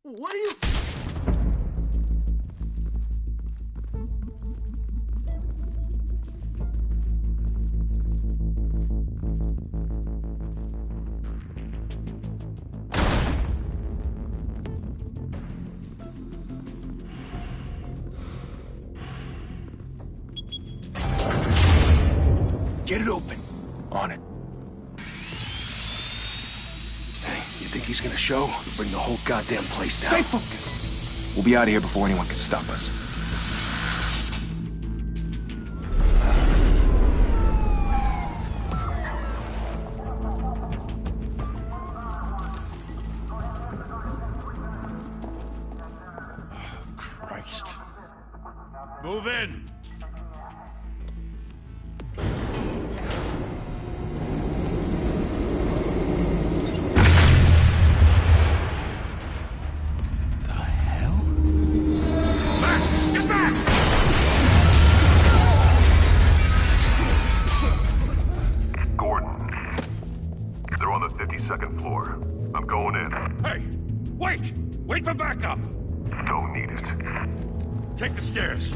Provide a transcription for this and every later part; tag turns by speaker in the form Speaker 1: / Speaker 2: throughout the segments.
Speaker 1: What are you...
Speaker 2: Get it open. On it. Hey, you think he's gonna show? Bring the whole goddamn place down.
Speaker 3: Stay focused. We'll be out of here before anyone can stop us.
Speaker 2: Christ.
Speaker 4: Move in.
Speaker 5: Second floor. I'm going in.
Speaker 4: Hey! Wait! Wait for backup!
Speaker 5: Don't need it.
Speaker 4: Take the stairs.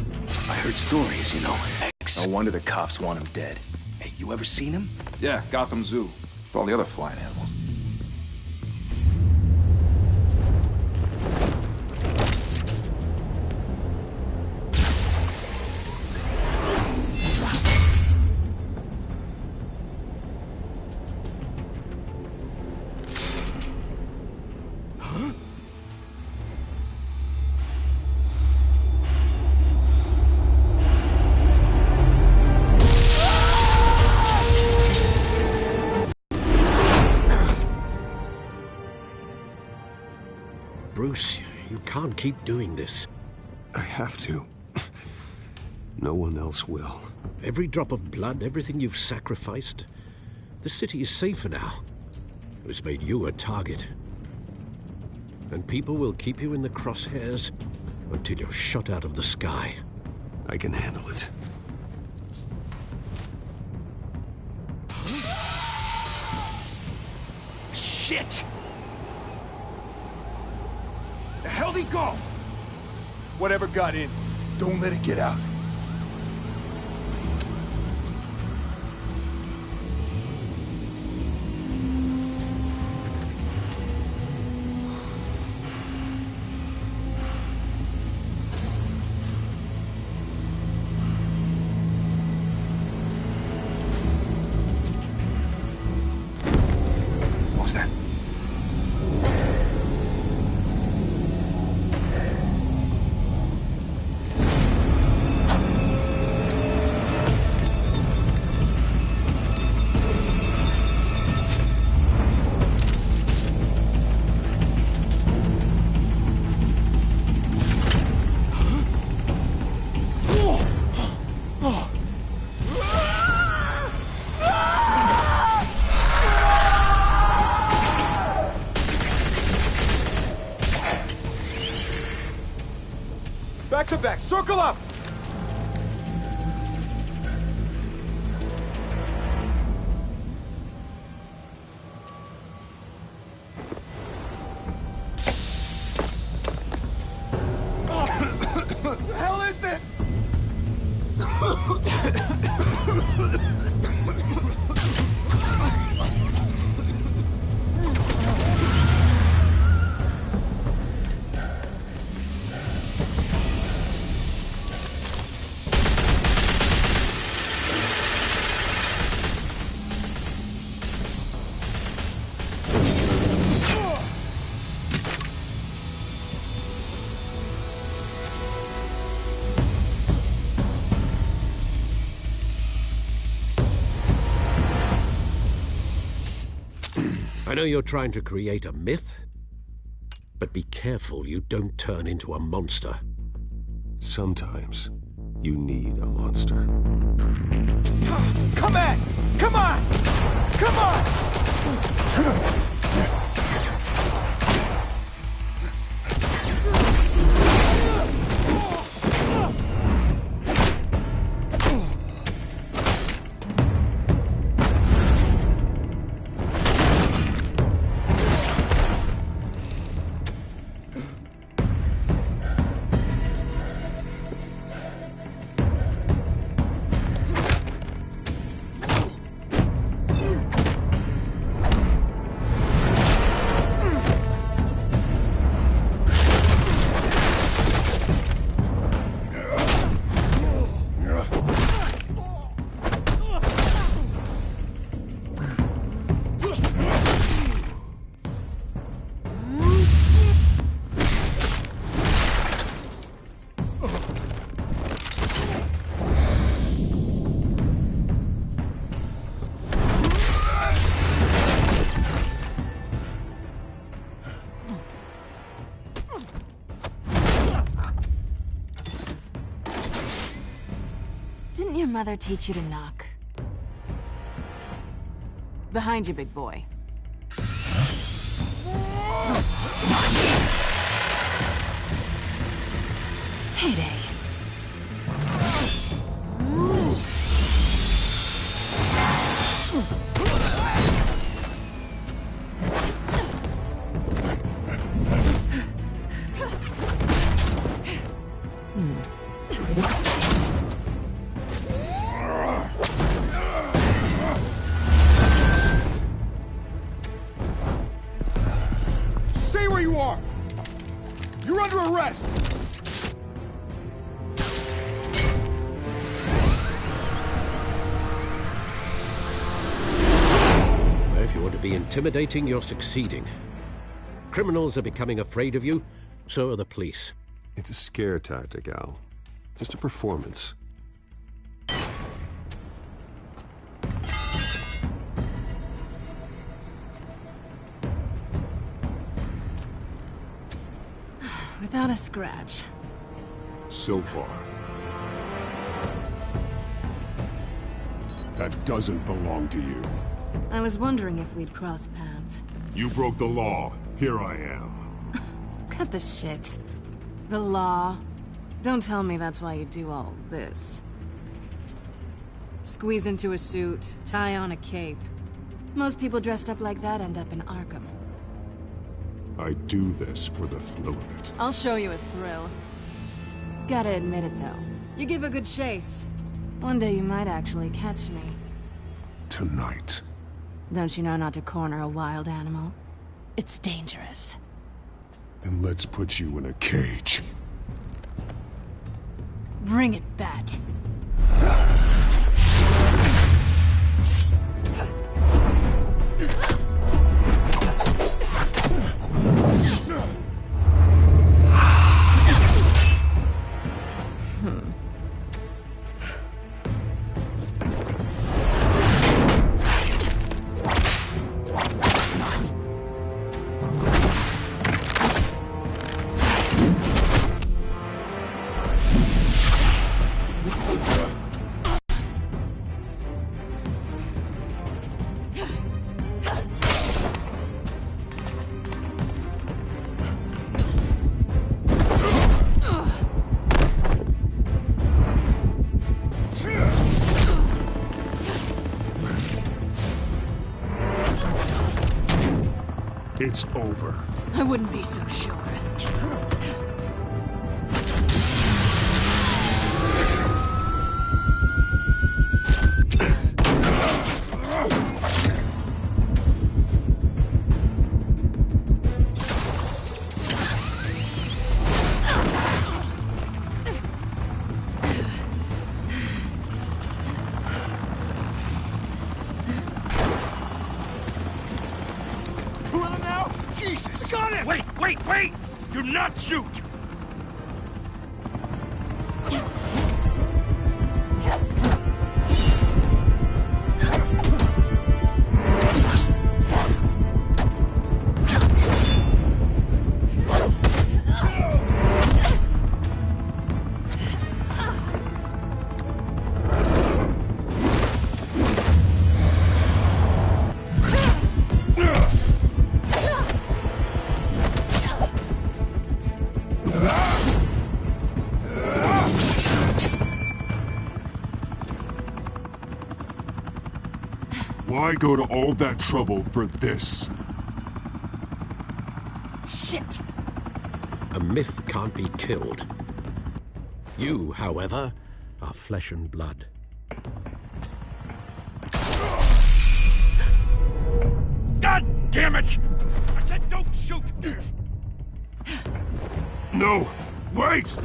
Speaker 2: I heard stories, you know.
Speaker 3: No wonder the cops want him dead.
Speaker 2: Hey, you ever seen him?
Speaker 3: Yeah, Gotham Zoo. With all the other flying animals.
Speaker 6: Bruce, you can't keep doing this.
Speaker 7: I have to. No one else will.
Speaker 6: Every drop of blood, everything you've sacrificed. The city is safer now. It's made you a target. And people will keep you in the crosshairs until you're shot out of the sky.
Speaker 7: I can handle it.
Speaker 2: Shit! The hell'd he go? Whatever got in, don't let it get out. What was that? Back to back, circle up! What the hell is this?
Speaker 6: I know you're trying to create a myth, but be careful you don't turn into a monster.
Speaker 7: Sometimes you need a monster.
Speaker 2: Come on! Come on! Come on!
Speaker 1: Didn't your mother teach you to knock? Behind you, big boy. Heyday.
Speaker 2: Stay where you are! You're under arrest!
Speaker 6: If you want to be intimidating, you're succeeding. Criminals are becoming afraid of you, so are the police.
Speaker 7: It's a scare tactic, Al. Just a performance.
Speaker 1: Without a scratch.
Speaker 8: So far. That doesn't belong to you.
Speaker 1: I was wondering if we'd cross paths.
Speaker 8: You broke the law. Here I am.
Speaker 1: Cut the shit. The law. Don't tell me that's why you do all this. Squeeze into a suit, tie on a cape. Most people dressed up like that end up in Arkham.
Speaker 8: I do this for the thrill of it.
Speaker 1: I'll show you a thrill. Gotta admit it, though. You give a good chase. One day you might actually catch me.
Speaker 8: Tonight.
Speaker 1: Don't you know not to corner a wild animal? It's dangerous.
Speaker 8: Then let's put you in a cage.
Speaker 1: Bring it, Bat.
Speaker 8: It's over.
Speaker 1: I wouldn't be so sure.
Speaker 4: Wait! Do not shoot!
Speaker 8: Why go to all that trouble for this?
Speaker 1: Shit!
Speaker 6: A myth can't be killed. You, however, are flesh and blood.
Speaker 4: God damn it! I said don't shoot!
Speaker 8: No! Wait!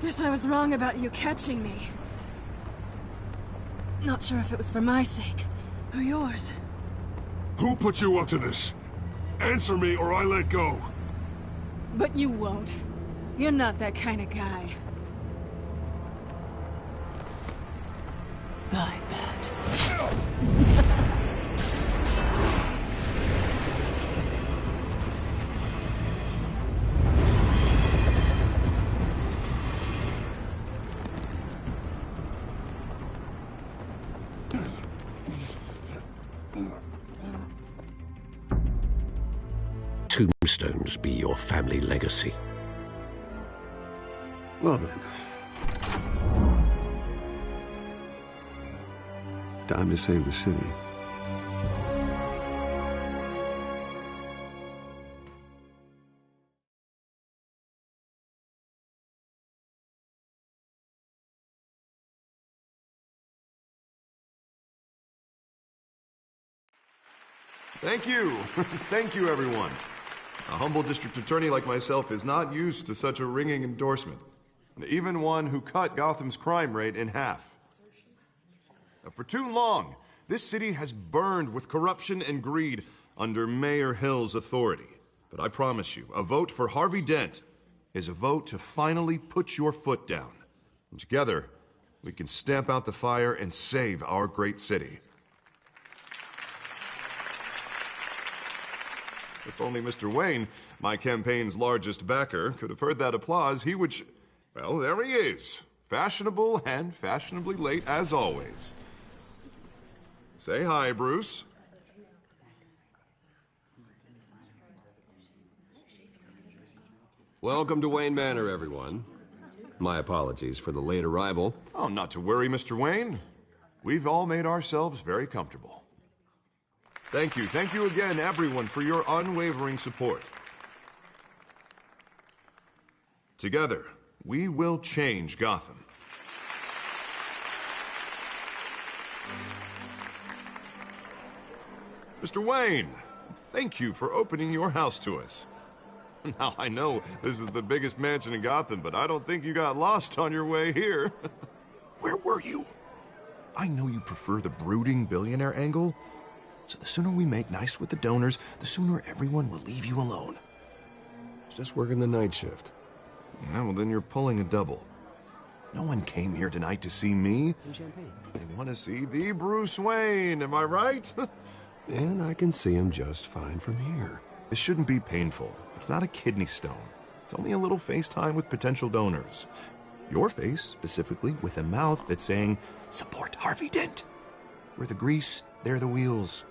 Speaker 1: Guess I was wrong about you catching me. Not sure if it was for my sake, or yours.
Speaker 8: Who put you up to this? Answer me or I let go.
Speaker 1: But you won't. You're not that kind of guy. I bet.
Speaker 6: Tombstones be your family legacy.
Speaker 7: Well then. Time to save the city.
Speaker 9: Thank you. Thank you, everyone. A humble district attorney like myself is not used to such a ringing endorsement. Even one who cut Gotham's crime rate in half. For too long, this city has burned with corruption and greed under Mayor Hill's authority. But I promise you, a vote for Harvey Dent is a vote to finally put your foot down. And together, we can stamp out the fire and save our great city. If only Mr. Wayne, my campaign's largest backer, could have heard that applause, he would well, there he is. Fashionable and fashionably late as always. Say hi, Bruce.
Speaker 7: Welcome to Wayne Manor, everyone. My apologies for the late arrival.
Speaker 9: Oh, not to worry, Mr. Wayne. We've all made ourselves very comfortable. Thank you again, everyone, for your unwavering support. Together, we will change Gotham. Mr. Wayne, thank you for opening your house to us. Now, I know this is the biggest mansion in Gotham, but I don't think you got lost on your way here. Where were you? I know you prefer the brooding billionaire angle, so the sooner we make nice with the donors, the sooner everyone will leave you alone.
Speaker 7: Just working the night shift.
Speaker 9: Yeah, well then you're pulling a double. No one came here tonight to see me.
Speaker 7: Some champagne.
Speaker 9: They want to see the Bruce Wayne, am I right?
Speaker 7: And I can see him just fine from here.
Speaker 9: This shouldn't be painful. It's not a kidney stone. It's only a little FaceTime with potential donors. Your face, specifically, with a mouth that's saying, support Harvey Dent. We're the grease, they're the wheels.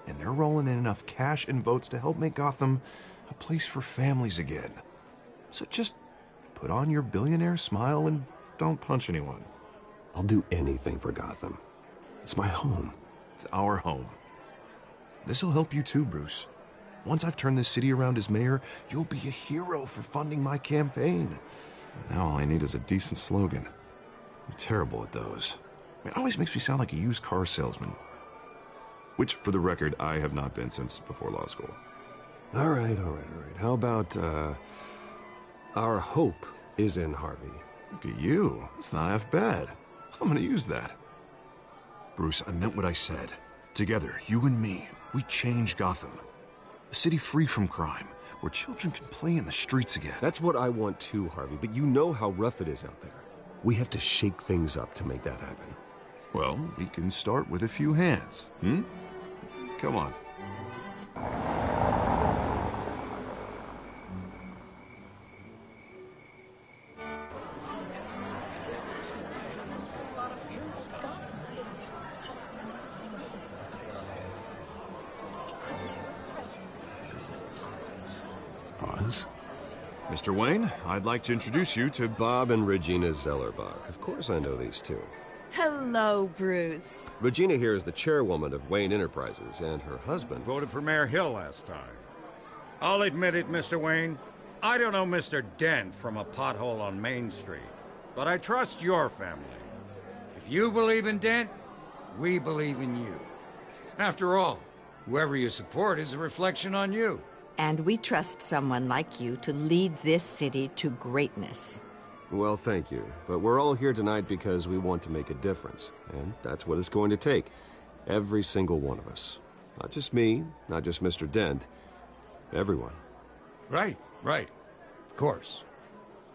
Speaker 9: And they're rolling in enough cash and votes to help make Gotham a place for families again. So just put on your billionaire smile and don't punch anyone.
Speaker 7: I'll do anything for Gotham. It's my home.
Speaker 9: It's our home. This'll help you too, Bruce. Once I've turned this city around as mayor, you'll be a hero for funding my campaign. Now all I need is a decent slogan. I'm terrible at those. It always makes me sound like a used car salesman. Which, for the record, I have not been since before law school.
Speaker 7: All right. How about, our hope is in Harvey.
Speaker 9: Look at you. It's not half bad. I'm gonna use that. Bruce, I meant what I said. Together, you and me, we change Gotham. A city free from crime, where children can play in the streets again.
Speaker 7: That's what I want too, Harvey, but you know how rough it is out there. We have to shake things up to make that happen.
Speaker 9: Well, we can start with a few hands, Come on.
Speaker 7: Pause.
Speaker 9: Mr. Wayne, I'd like to introduce you to
Speaker 7: Bob and Regina Zellerbach. Of course I know these two.
Speaker 10: Hello, Bruce.
Speaker 7: Regina here is the chairwoman of Wayne Enterprises, and her husband...
Speaker 4: Voted for Mayor Hill last time. I'll admit it, Mr. Wayne. I don't know Mr. Dent from a pothole on Main Street, but I trust your family. If you believe in Dent, we believe in you. After all, whoever you support is a reflection on you.
Speaker 10: And we trust someone like you to lead this city to greatness.
Speaker 7: Well, thank you. But we're all here tonight because we want to make a difference. And that's what it's going to take. Every single one of us. Not just me, not just Mr. Dent. Everyone.
Speaker 4: Right. Of course.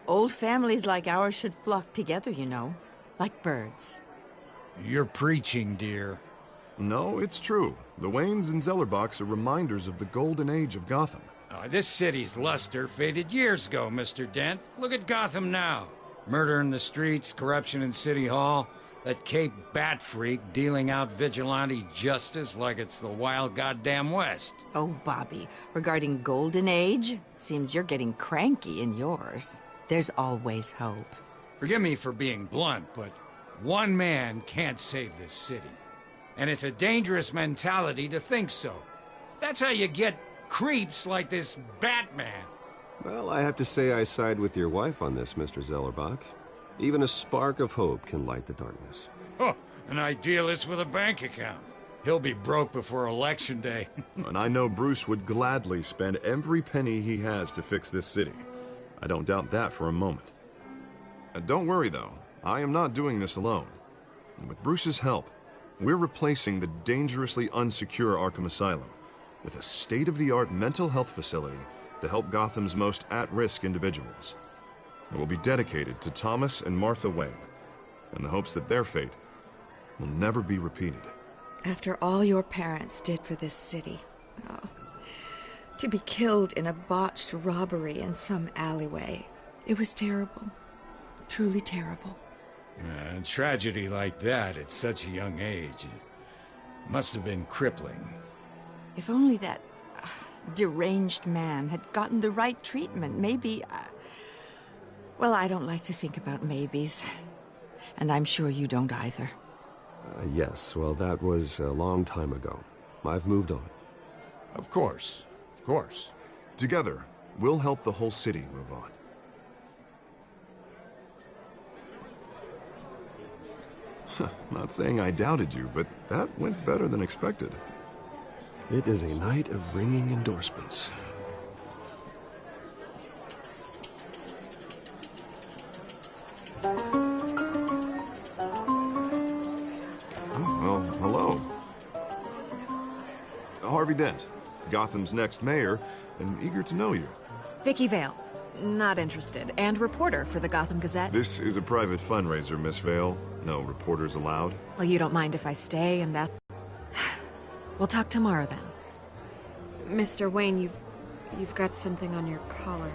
Speaker 10: Old families like ours should flock together, you know. Like birds.
Speaker 4: You're preaching, dear.
Speaker 9: No, it's true. The Waynes and Zellerbachs are reminders of the golden age of Gotham.
Speaker 4: This city's luster faded years ago, Mr. Dent. Look at Gotham now. Murder in the streets, corruption in City Hall, that Cape Bat freak dealing out vigilante justice like it's the wild goddamn West.
Speaker 10: Oh, Bobby, regarding Golden Age, seems you're getting cranky in yours. There's always hope.
Speaker 4: Forgive me for being blunt, but one man can't save this city. And it's a dangerous mentality to think so. That's how you get creeps like this Batman.
Speaker 7: Well, I have to say I side with your wife on this, Mr. Zellerbach. Even a spark of hope can light the darkness.
Speaker 4: Oh, an idealist with a bank account. He'll be broke before Election Day.
Speaker 9: And I know Bruce would gladly spend every penny he has to fix this city. I don't doubt that for a moment. Don't worry, though. I am not doing this alone. And with Bruce's help, we're replacing the dangerously unsecure Arkham Asylum with a state-of-the-art mental health facility to help Gotham's most at-risk individuals. It will be dedicated to Thomas and Martha Wayne, in the hopes that their fate will never be repeated.
Speaker 11: After all your parents did for this city, to be killed in a botched robbery in some alleyway, it was terrible. Truly terrible.
Speaker 4: A tragedy like that at such a young age, it must have been crippling.
Speaker 10: If only that deranged man had gotten the right treatment, maybe... Well, I don't like to think about maybes. And I'm sure you don't either.
Speaker 7: Yes, well, that was a long time ago. I've moved on.
Speaker 4: Of course.
Speaker 9: Together, we'll help the whole city move on. Not saying I doubted you, but that went better than expected.
Speaker 7: It is a night of ringing endorsements.
Speaker 9: Well, hello. Harvey Dent, Gotham's next mayor, and eager to know you.
Speaker 1: Vicky Vale. Not interested. And reporter for the Gotham Gazette.
Speaker 9: This is a private fundraiser, Miss Vale. No reporters allowed.
Speaker 1: Well, you don't mind if I stay and ask... We'll talk tomorrow, then. Mr. Wayne, you've got something on your collar.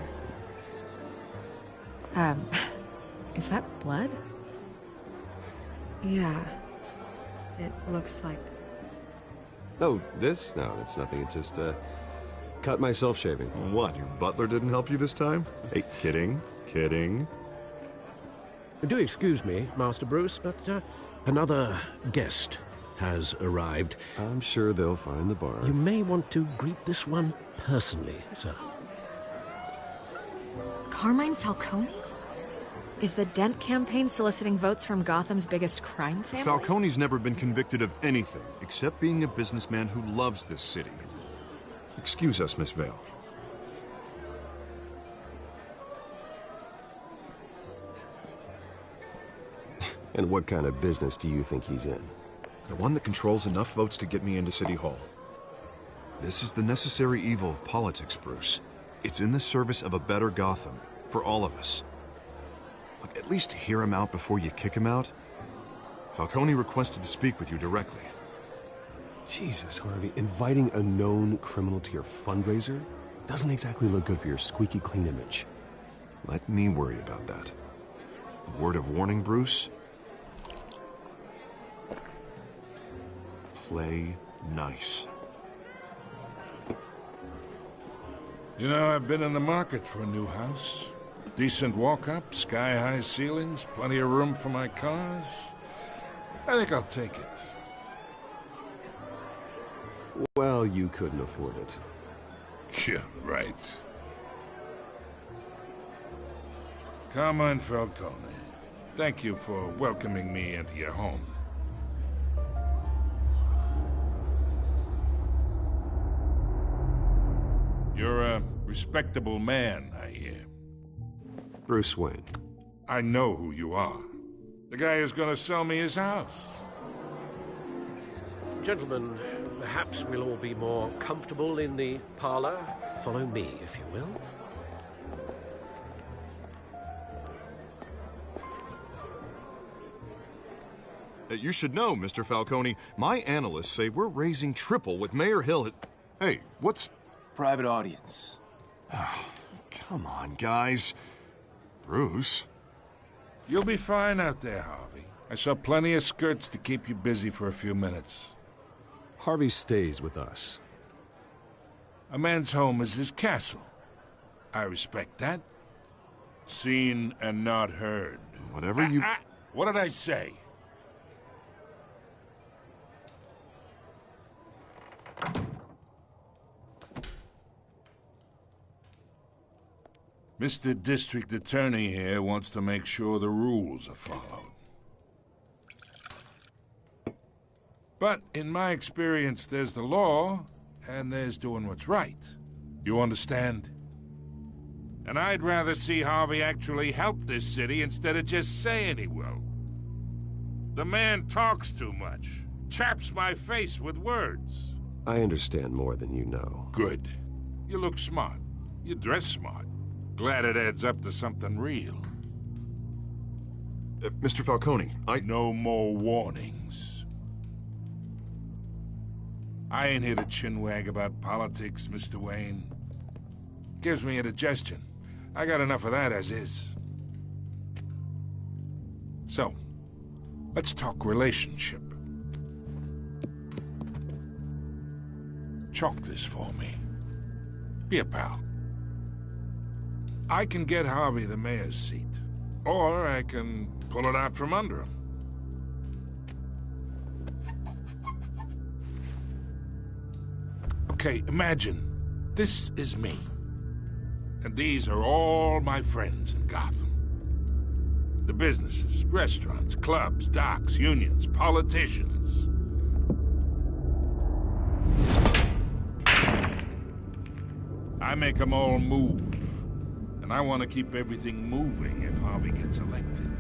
Speaker 1: Is that blood? Yeah. It looks like...
Speaker 7: Oh, this? No, it's nothing. It just, cut myself shaving.
Speaker 9: What, your butler didn't help you this time? Hey, kidding.
Speaker 6: Do excuse me, Master Bruce, but another guest has arrived.
Speaker 7: I'm sure they'll find the bar.
Speaker 6: You may want to greet this one personally, sir.
Speaker 1: Carmine Falcone? Is the Dent campaign soliciting votes from Gotham's biggest crime family?
Speaker 9: Falcone's never been convicted of anything except being a businessman who loves this city. Excuse us, Miss Vale.
Speaker 7: And what kind of business do you think he's in?
Speaker 9: The one that controls enough votes to get me into City Hall. This is the necessary evil of politics, Bruce. It's in the service of a better Gotham, for all of us. Look, at least hear him out before you kick him out. Falcone requested to speak with you directly.
Speaker 7: Jesus, Harvey, inviting a known criminal to your fundraiser doesn't exactly look good for your squeaky clean image.
Speaker 9: Let me worry about that. A word of warning, Bruce? Play nice.
Speaker 12: You know, I've been in the market for a new house. Decent walk-up, sky-high ceilings, plenty of room for my cars. I think I'll take it.
Speaker 7: Well, you couldn't afford it.
Speaker 12: Yeah, right. Carmine Falcone, thank you for welcoming me into your home. You're Respectable man, I hear.
Speaker 7: Bruce Wayne.
Speaker 12: I know who you are. The guy who's gonna sell me his house.
Speaker 6: Gentlemen, perhaps we'll all be more comfortable in the parlor. Follow me, if you will.
Speaker 9: You should know, Mr. Falcone, my analysts say we're raising triple what Mayor Hill had... Hey, what's...
Speaker 3: Private audience.
Speaker 9: Come on, guys. Bruce?
Speaker 12: You'll be fine out there, Harvey. I saw plenty of skirts to keep you busy for a few minutes.
Speaker 7: Harvey stays with us.
Speaker 12: A man's home is his castle. I respect that. Seen and not heard.
Speaker 9: Whatever you...
Speaker 12: What did I say? Mr. District Attorney here wants to make sure the rules are followed. But in my experience, there's the law, and there's doing what's right. You understand? And I'd rather see Harvey actually help this city instead of just saying he will. The man talks too much, chaps my face with words.
Speaker 7: I understand more than you know.
Speaker 12: Good. You look smart. You dress smart. Glad it adds up to something real.
Speaker 9: Mr. Falcone,
Speaker 12: No more warnings. I ain't here to chinwag about politics, Mr. Wayne. Gives me indigestion. I got enough of that as is. So, let's talk relationship. Chalk this for me. Be a pal. I can get Harvey the mayor's seat, or I can pull it out from under him. Okay, imagine this is me, and these are all my friends in Gotham. The businesses, restaurants, clubs, docks, unions, politicians. I make them all move. And I want to keep everything moving if Harvey gets elected.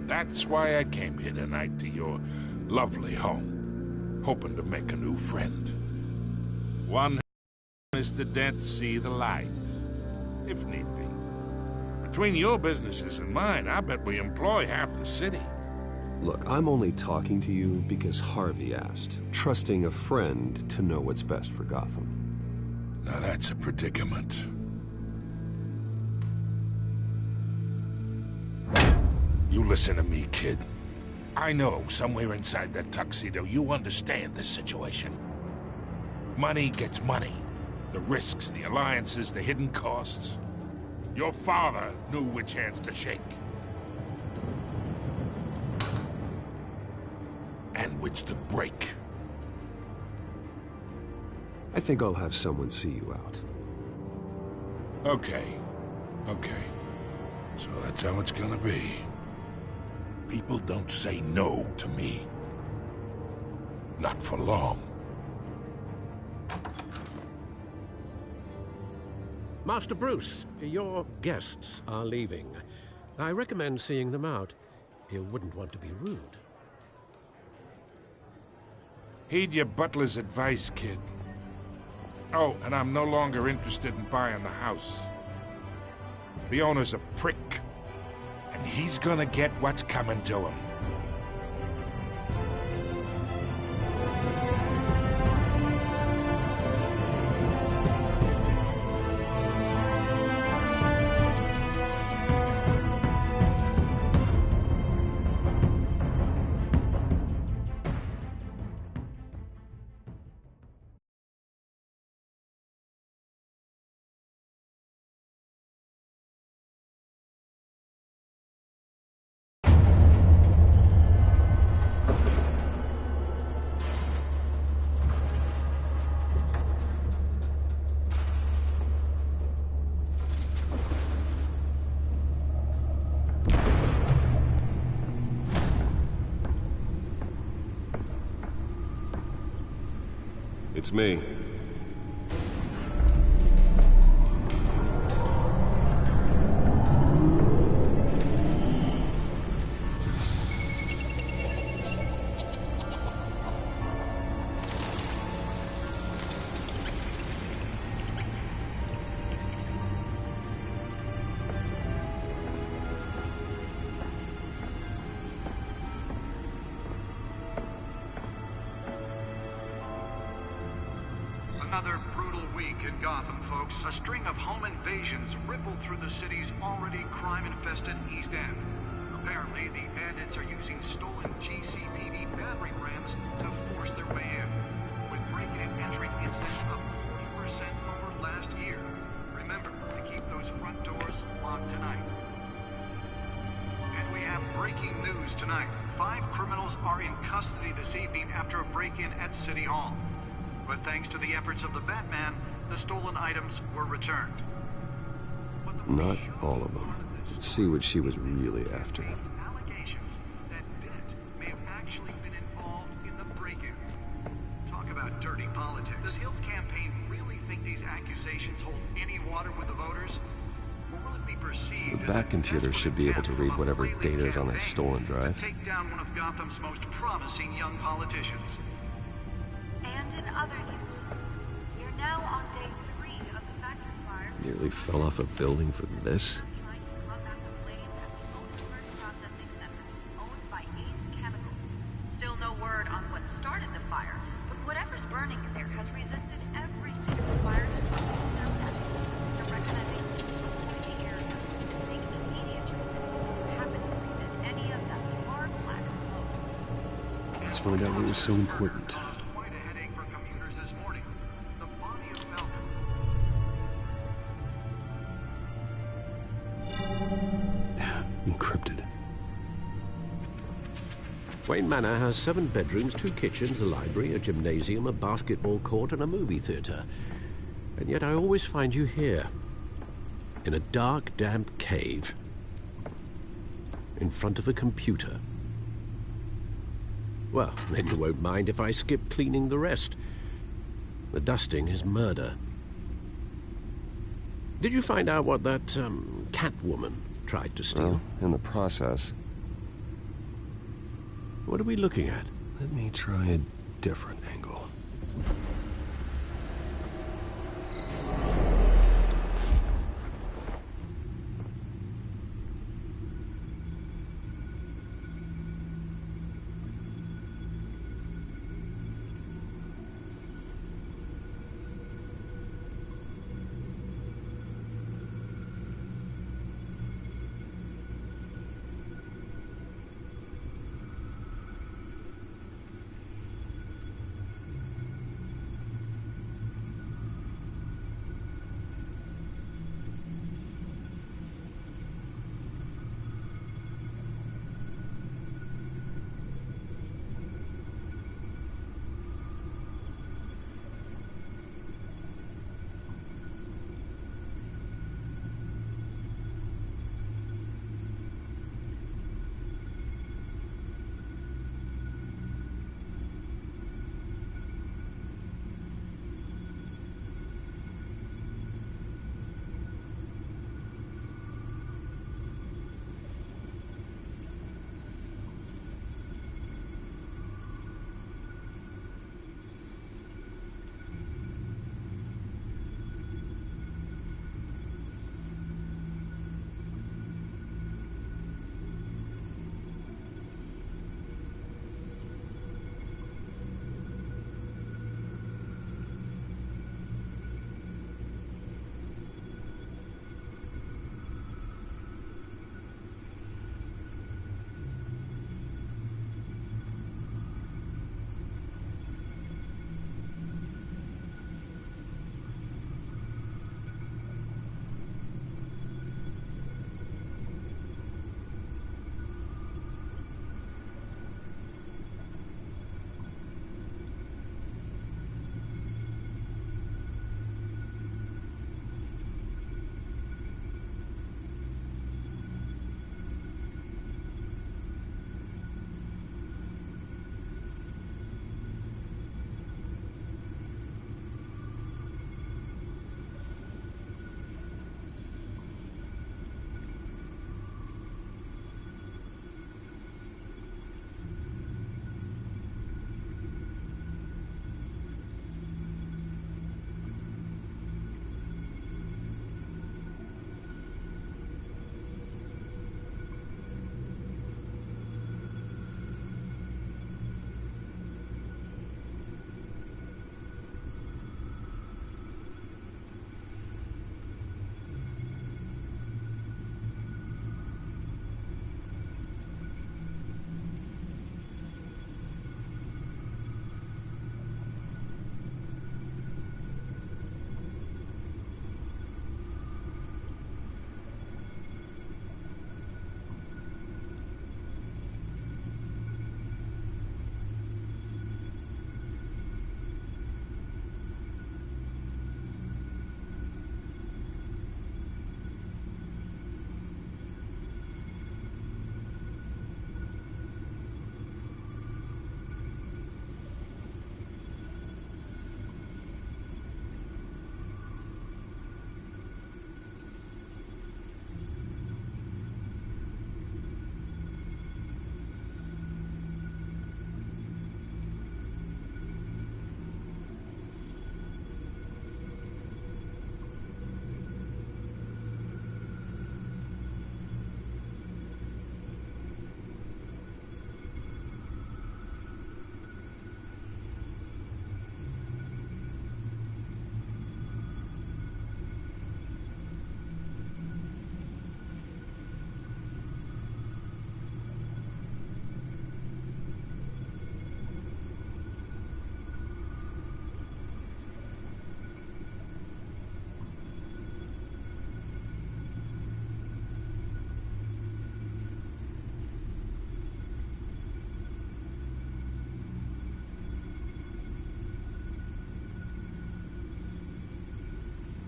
Speaker 12: That's why I came here tonight to your lovely home, hoping to make a new friend. One who Mr. Dent see the light, if need be. Between your businesses and mine, I bet we employ half the city.
Speaker 7: Look, I'm only talking to you because Harvey asked, trusting a friend to know what's best for Gotham.
Speaker 12: Now that's a predicament. You listen to me, kid. I know somewhere inside that tuxedo you understand this situation. Money gets money. The risks, the alliances, the hidden costs. Your father knew which hands to shake. And which to break.
Speaker 7: I think I'll have someone see you out.
Speaker 12: Okay. So that's how it's gonna be. People don't say no to me. Not for long.
Speaker 6: Master Bruce, your guests are leaving. I recommend seeing them out. You wouldn't want to be rude.
Speaker 12: Heed your butler's advice, kid. Oh, and I'm no longer interested in buying the house. The owner's a prick. And he's gonna get what's coming to him.
Speaker 7: It's me.
Speaker 13: another brutal week in Gotham, folks. A string of home invasions rippled through the city's already crime-infested East End. Apparently, the bandits are using stolen GCPD battery rams to force their way in, with break-in and entry incidents up 40% over last year. Remember to keep those front doors locked tonight. And we have breaking news tonight. 5 criminals are in custody this evening after a break-in at City Hall. But thanks to the efforts of the Batman, the stolen items were returned.
Speaker 7: Not all of them. Let's see what she was really after.
Speaker 13: Allegations that Dent may have actually been involved in the break-in. Talk about dirty politics. Does Hill's campaign really think these accusations hold any water with the voters? Or will it be perceived
Speaker 7: The back computer should be able to read whatever data is on that stolen drive.
Speaker 13: to take down one of Gotham's most promising young politicians?
Speaker 14: And in other news, you're now on day 3 of the factory fire.
Speaker 7: Nearly fell off a building for this.
Speaker 14: Trying to combat the blaze at the Otisburg Processing Center, owned by Ace Chemical. Still no word on what started the fire, but whatever's burning in there has resisted everything the fire department has thrown at it. They're recommending avoid the area and seek immediate treatment if you happen to breathe in any of that far black smoke.
Speaker 3: Let's find out what was so important.
Speaker 13: Quite a headache for commuters this morning. The body of Falcon.
Speaker 3: Encrypted.
Speaker 6: Wayne Manor has 7 bedrooms, 2 kitchens, a library, a gymnasium, a basketball court, and a movie theater. And yet I always find you here, in a dark, damp cave, in front of a computer. Well, then you won't mind if I skip cleaning the rest. The dusting is murder. Did you find out what that, Catwoman tried to steal?
Speaker 7: Well, in the process.
Speaker 6: What are we looking at?
Speaker 7: Let me try a different angle.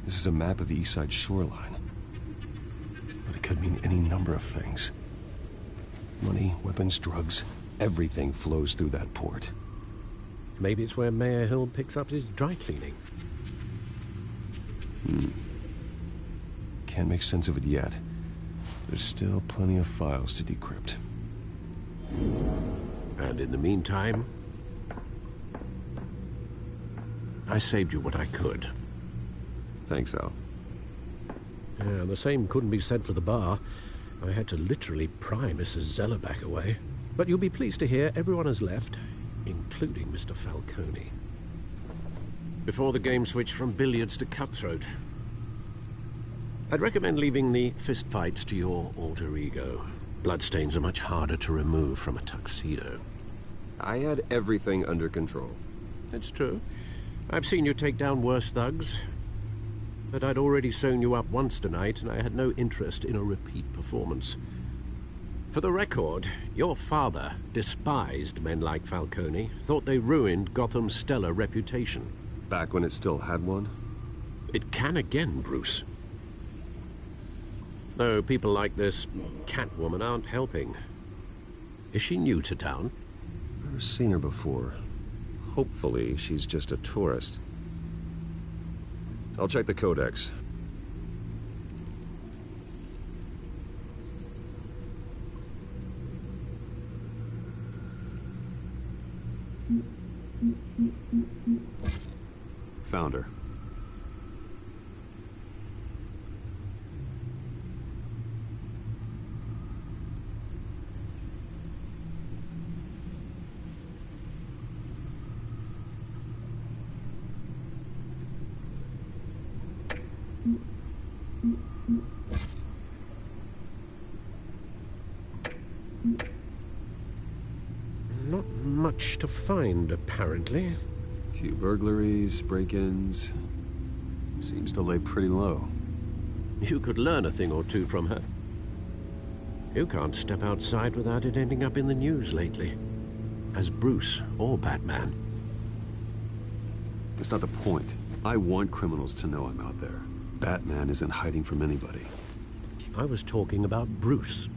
Speaker 3: This is a map of the east side shoreline. But it could mean any number of things. Money, weapons, drugs, everything flows through that port.
Speaker 6: Maybe it's where Mayor Hill picks up his dry cleaning.
Speaker 3: Can't make sense of it yet. There's still plenty of files to decrypt.
Speaker 6: And in the meantime, I saved you what I could.
Speaker 3: Thanks, Al.
Speaker 6: Yeah, the same couldn't be said for the bar. I had to literally pry Mrs. Zellerback away. But you'll be pleased to hear everyone has left, including Mr. Falcone. Before the game switched from billiards to cutthroat. I'd recommend leaving the fistfights to your alter ego. Bloodstains are much harder to remove from a tuxedo.
Speaker 7: I had everything under control.
Speaker 6: It's true. I've seen you take down worse thugs. But I'd already sewn you up once tonight, and I had no interest in a repeat performance. For the record, your father despised men like Falcone, thought they ruined Gotham's stellar reputation.
Speaker 7: Back when it still had one?
Speaker 6: It can again, Bruce. Though people like this Catwoman aren't helping. Is she new to town?
Speaker 7: Never seen her before. Hopefully, she's just a tourist. I'll check the codex. Found her.
Speaker 6: Not much to find, apparently.
Speaker 7: Few burglaries, break-ins. Seems to lay pretty low.
Speaker 6: You could learn a thing or two from her. You can't step outside without it ending up in the news lately. As Bruce or Batman.
Speaker 3: That's not the point. I want criminals to know I'm out there. Batman isn't hiding from anybody.
Speaker 6: I was talking about Bruce.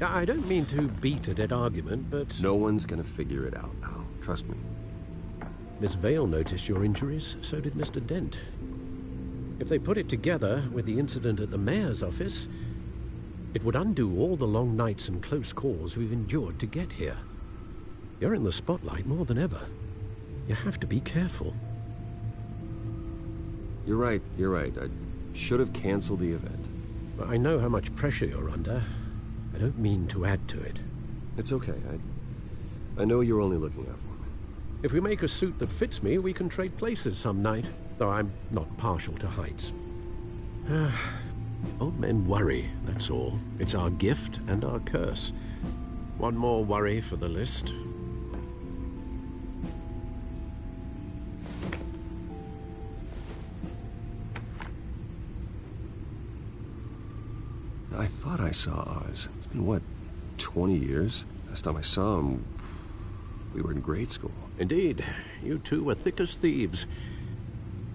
Speaker 6: I don't mean to beat a dead argument, but...
Speaker 7: No one's gonna figure it out now. Trust me.
Speaker 6: Miss Vale noticed your injuries, so did Mr. Dent. If they put it together with the incident at the mayor's office, it would undo all the long nights and close calls we've endured to get here. You're in the spotlight more than ever. You have to be careful.
Speaker 7: You're right. I should have canceled the event.
Speaker 6: I know how much pressure you're under. I don't mean to add to it.
Speaker 7: It's okay. I know you're only looking out for me.
Speaker 6: If we make a suit that fits me, we can trade places some night, though I'm not partial to heights. Old men worry, that's all. It's our gift and our curse. One more worry for the list.
Speaker 3: I thought I saw Oz. It's been, what, 20 years? Last time I saw him, we were in grade school.
Speaker 6: Indeed. You two were thick as thieves.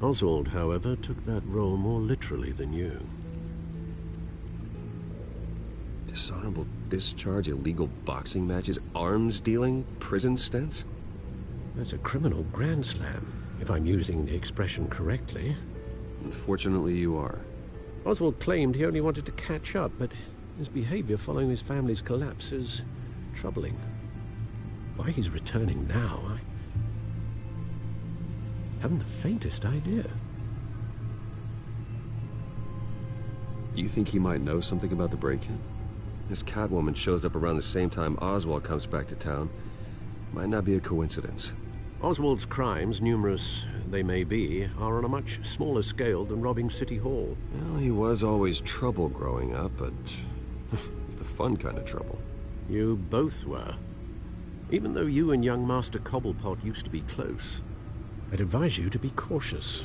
Speaker 6: Oswald, however, took that role more literally than you.
Speaker 7: Dishonorable discharge, illegal boxing matches, arms dealing, prison stints?
Speaker 6: That's a criminal grand slam, if I'm using the expression correctly.
Speaker 7: Unfortunately, you are.
Speaker 6: Oswald claimed he only wanted to catch up, but his behavior following his family's collapse is troubling. Why he's returning now, I haven't the faintest idea.
Speaker 7: Do you think he might know something about the break-in? This Catwoman shows up around the same time Oswald comes back to town. Might not be a coincidence.
Speaker 6: Oswald's crimes, numerous they may be, are on a much smaller scale than robbing City Hall.
Speaker 7: Well, he was always trouble growing up, but it's the fun kind of trouble.
Speaker 6: You both were. Even though you and young Master Cobblepot used to be close, I'd advise you to be cautious.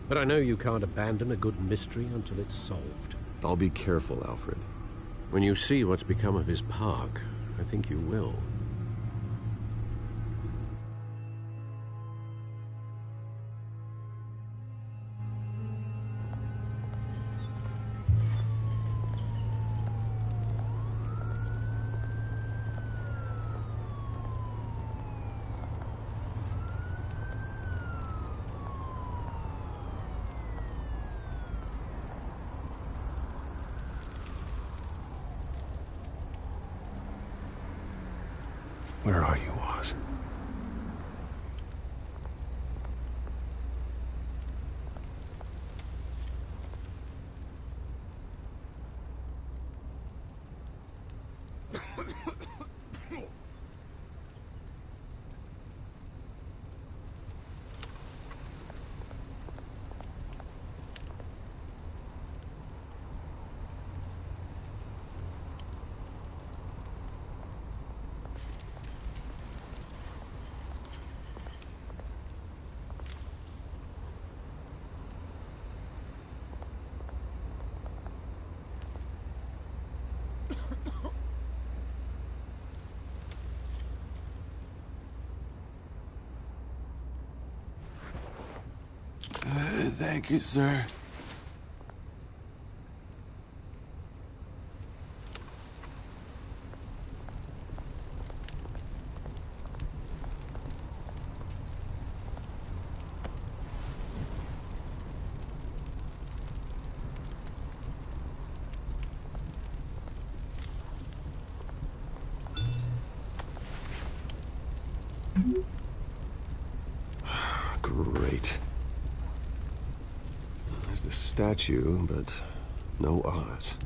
Speaker 6: But I know you can't abandon a good mystery until it's solved.
Speaker 7: I'll be careful, Alfred.
Speaker 6: When you see what's become of his park, I think you will.
Speaker 15: Thank you, sir.
Speaker 3: Great. There's the statue, but no Oz.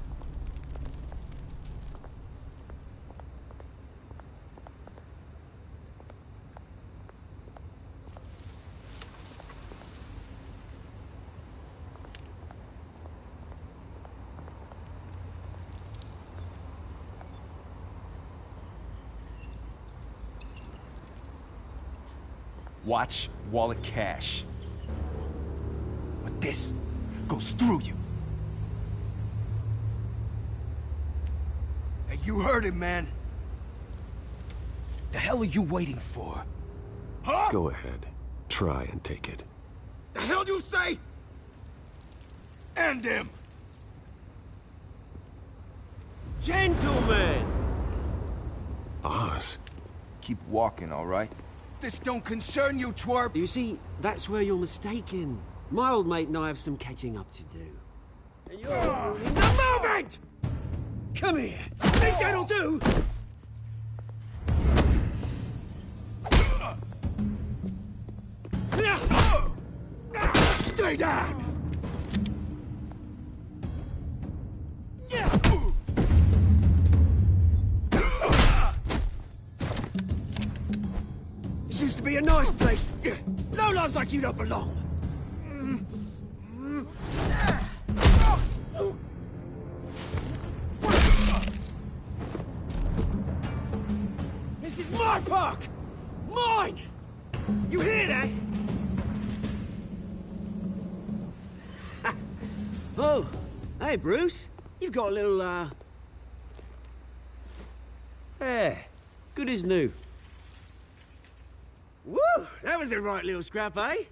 Speaker 2: Watch wallet cash. But this goes through you. Hey, you heard it, man. The hell are you waiting for? Huh?
Speaker 3: Go ahead. Try and take it.
Speaker 2: The hell do you say? End him!
Speaker 16: Gentlemen!
Speaker 3: Oz?
Speaker 2: Keep walking, all right? This don't concern you, twerp!
Speaker 16: You see, that's where you're mistaken. My old mate and I have some catching up to do. And you're in the moment! Come here! Think that'll do?
Speaker 2: Stay down!
Speaker 16: This used to be a nice place. No lives like you don't belong. This is my park! Mine! You hear that? Oh, hey, Bruce. You've got a little, There. Good as new. Woo! That was a right little scrap, eh?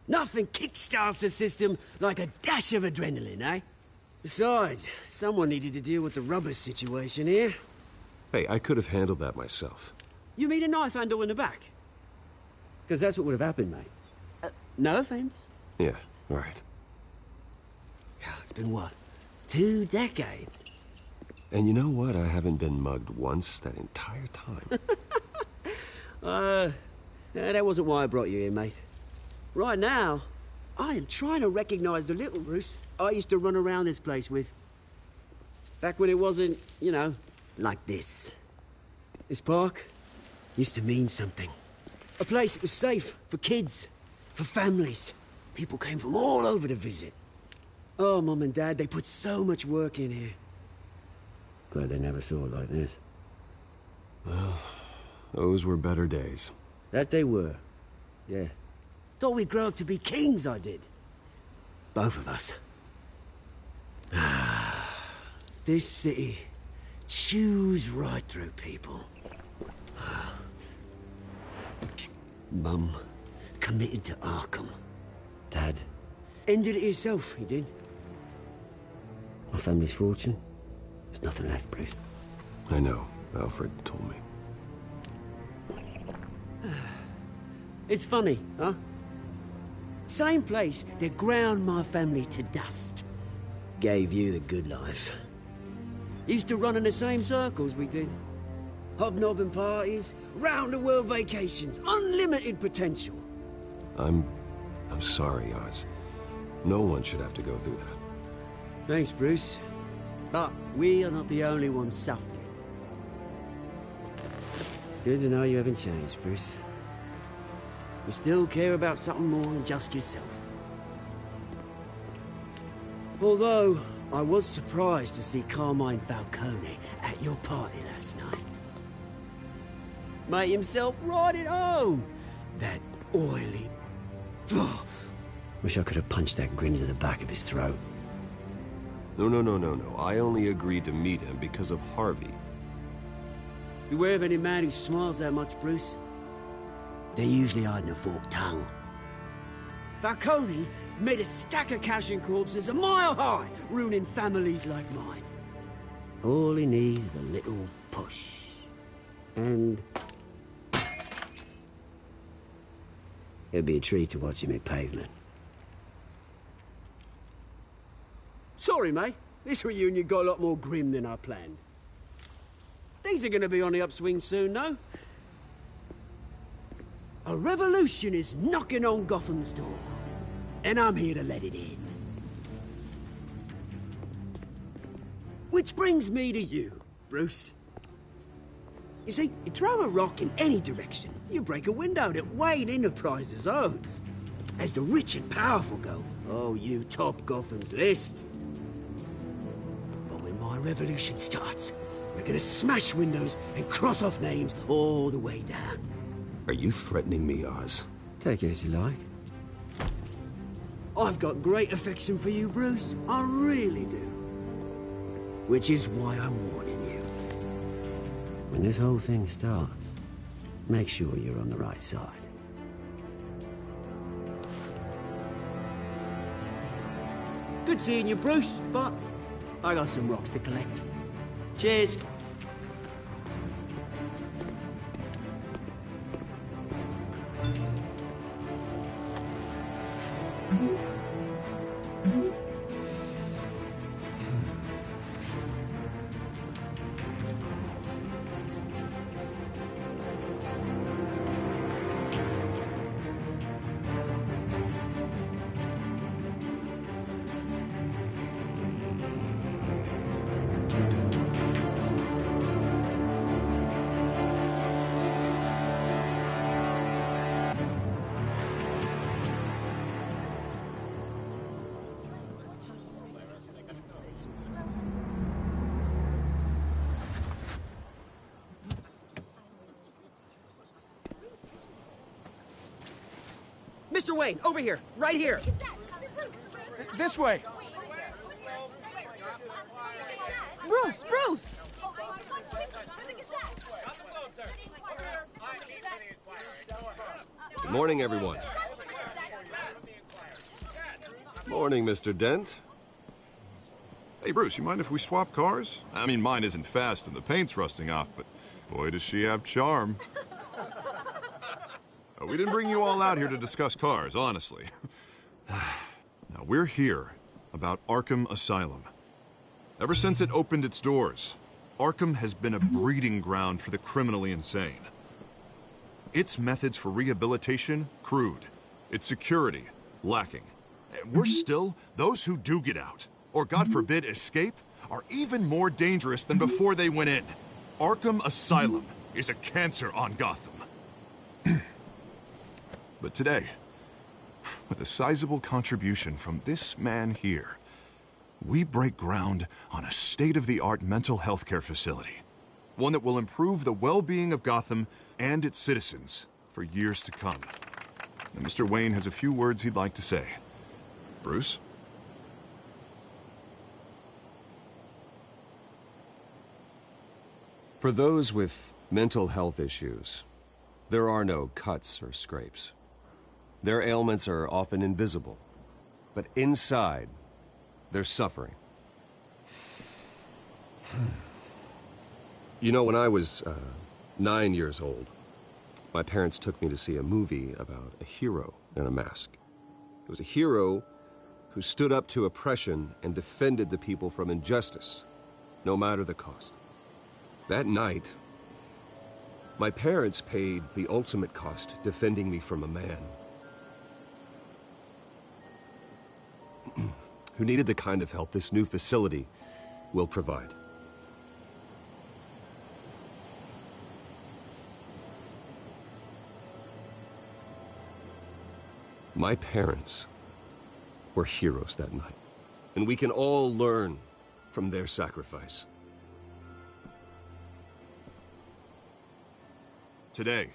Speaker 16: Nothing kickstarts the system like a dash of adrenaline, eh? Besides, someone needed to deal with the rubber situation here.
Speaker 3: Hey, I could have handled that myself.
Speaker 16: You mean a knife handle in the back? Because that's what would have happened, mate. No offense.
Speaker 3: Yeah, right.
Speaker 16: It's been what? 2 decades?
Speaker 3: And you know what? I haven't been mugged once that entire time.
Speaker 16: That wasn't why I brought you here, mate. Right now, I am trying to recognize the little Bruce I used to run around this place with. Back when it wasn't, you know, like this. This park used to mean something. A place that was safe for kids, for families. People came from all over to visit. Oh, Mum and Dad, they put so much work in here. Glad they never saw it like this.
Speaker 3: Well, those were better days.
Speaker 16: That they were. Yeah. Thought we'd grow up to be kings, I did. Both of us. This city chews right through people. Mum committed to Arkham. Dad ended it himself, he did. My family's fortune. There's nothing left, Bruce.
Speaker 3: I know. Alfred told me.
Speaker 16: It's funny, huh? Same place that ground my family to dust. Gave you the good life. Used to run in the same circles we did. Hobnobbing parties, round-the-world vacations, unlimited potential.
Speaker 3: I'm sorry, Oz. No one should have to go through that.
Speaker 16: Thanks, Bruce. But we are not the only ones suffering. Good to know you haven't changed, Bruce. You still care about something more than just yourself. Although, I was surprised to see Carmine Falcone at your party last night. Made himself right at home. That oily... Wish I could have punched that grin into the back of his throat.
Speaker 3: No. I only agreed to meet him because of Harvey.
Speaker 16: Beware of any man who smiles that much, Bruce. They're usually hiding a forked tongue. Falcone made a stack of cash and corpses a mile high, ruining families like mine. All he needs is a little push. And... it'd be a treat to watch him hit pavement. Sorry, mate. This reunion got a lot more grim than I planned. Things are gonna be on the upswing soon, though. A revolution is knocking on Gotham's door, and I'm here to let it in. Which brings me to you, Bruce. You see, you throw a rock in any direction, you break a window that Wayne Enterprises owns. As the rich and powerful go, oh, you top Gotham's list. But when my revolution starts, we're gonna smash windows and cross off names all the way down.
Speaker 3: Are you threatening me, Oz?
Speaker 16: Take it as you like. I've got great affection for you, Bruce. I really do. Which is why I'm warning you. When this whole thing starts, make sure you're on the right side. Good seeing you, Bruce, but I got some rocks to collect. Cheers. Mr. Wayne, over here, right here.
Speaker 2: This way.
Speaker 1: Bruce, Bruce!
Speaker 7: Good morning, everyone. Morning, Mr. Dent.
Speaker 9: Hey, Bruce, you mind if we swap cars? I mean, mine isn't fast and the paint's rusting off, but boy, does she have charm. We didn't bring you all out here to discuss cars, honestly. Now, we're here about Arkham Asylum. Ever since it opened its doors, Arkham has been a breeding ground for the criminally insane. Its methods for rehabilitation, crude. Its security, lacking. And worse still, those who do get out, or God forbid, escape, are even more dangerous than before they went in. Arkham Asylum is a cancer on Gotham. But today, with a sizable contribution from this man here, we break ground on a state-of-the-art mental health care facility. One that will improve the well-being of Gotham and its citizens for years to come. And Mr. Wayne has a few words he'd like to say. Bruce?
Speaker 3: For those with mental health issues, there are no cuts or scrapes. Their ailments are often invisible, but inside, they're suffering. You know, when I was 9 years old, my parents took me to see a movie about a hero in a mask. It was a hero who stood up to oppression and defended the people from injustice, no matter the cost. That night, my parents paid the ultimate cost defending me from a man who needed the kind of help this new facility will provide. My parents were heroes that night, and we can all learn from their sacrifice.
Speaker 9: Today,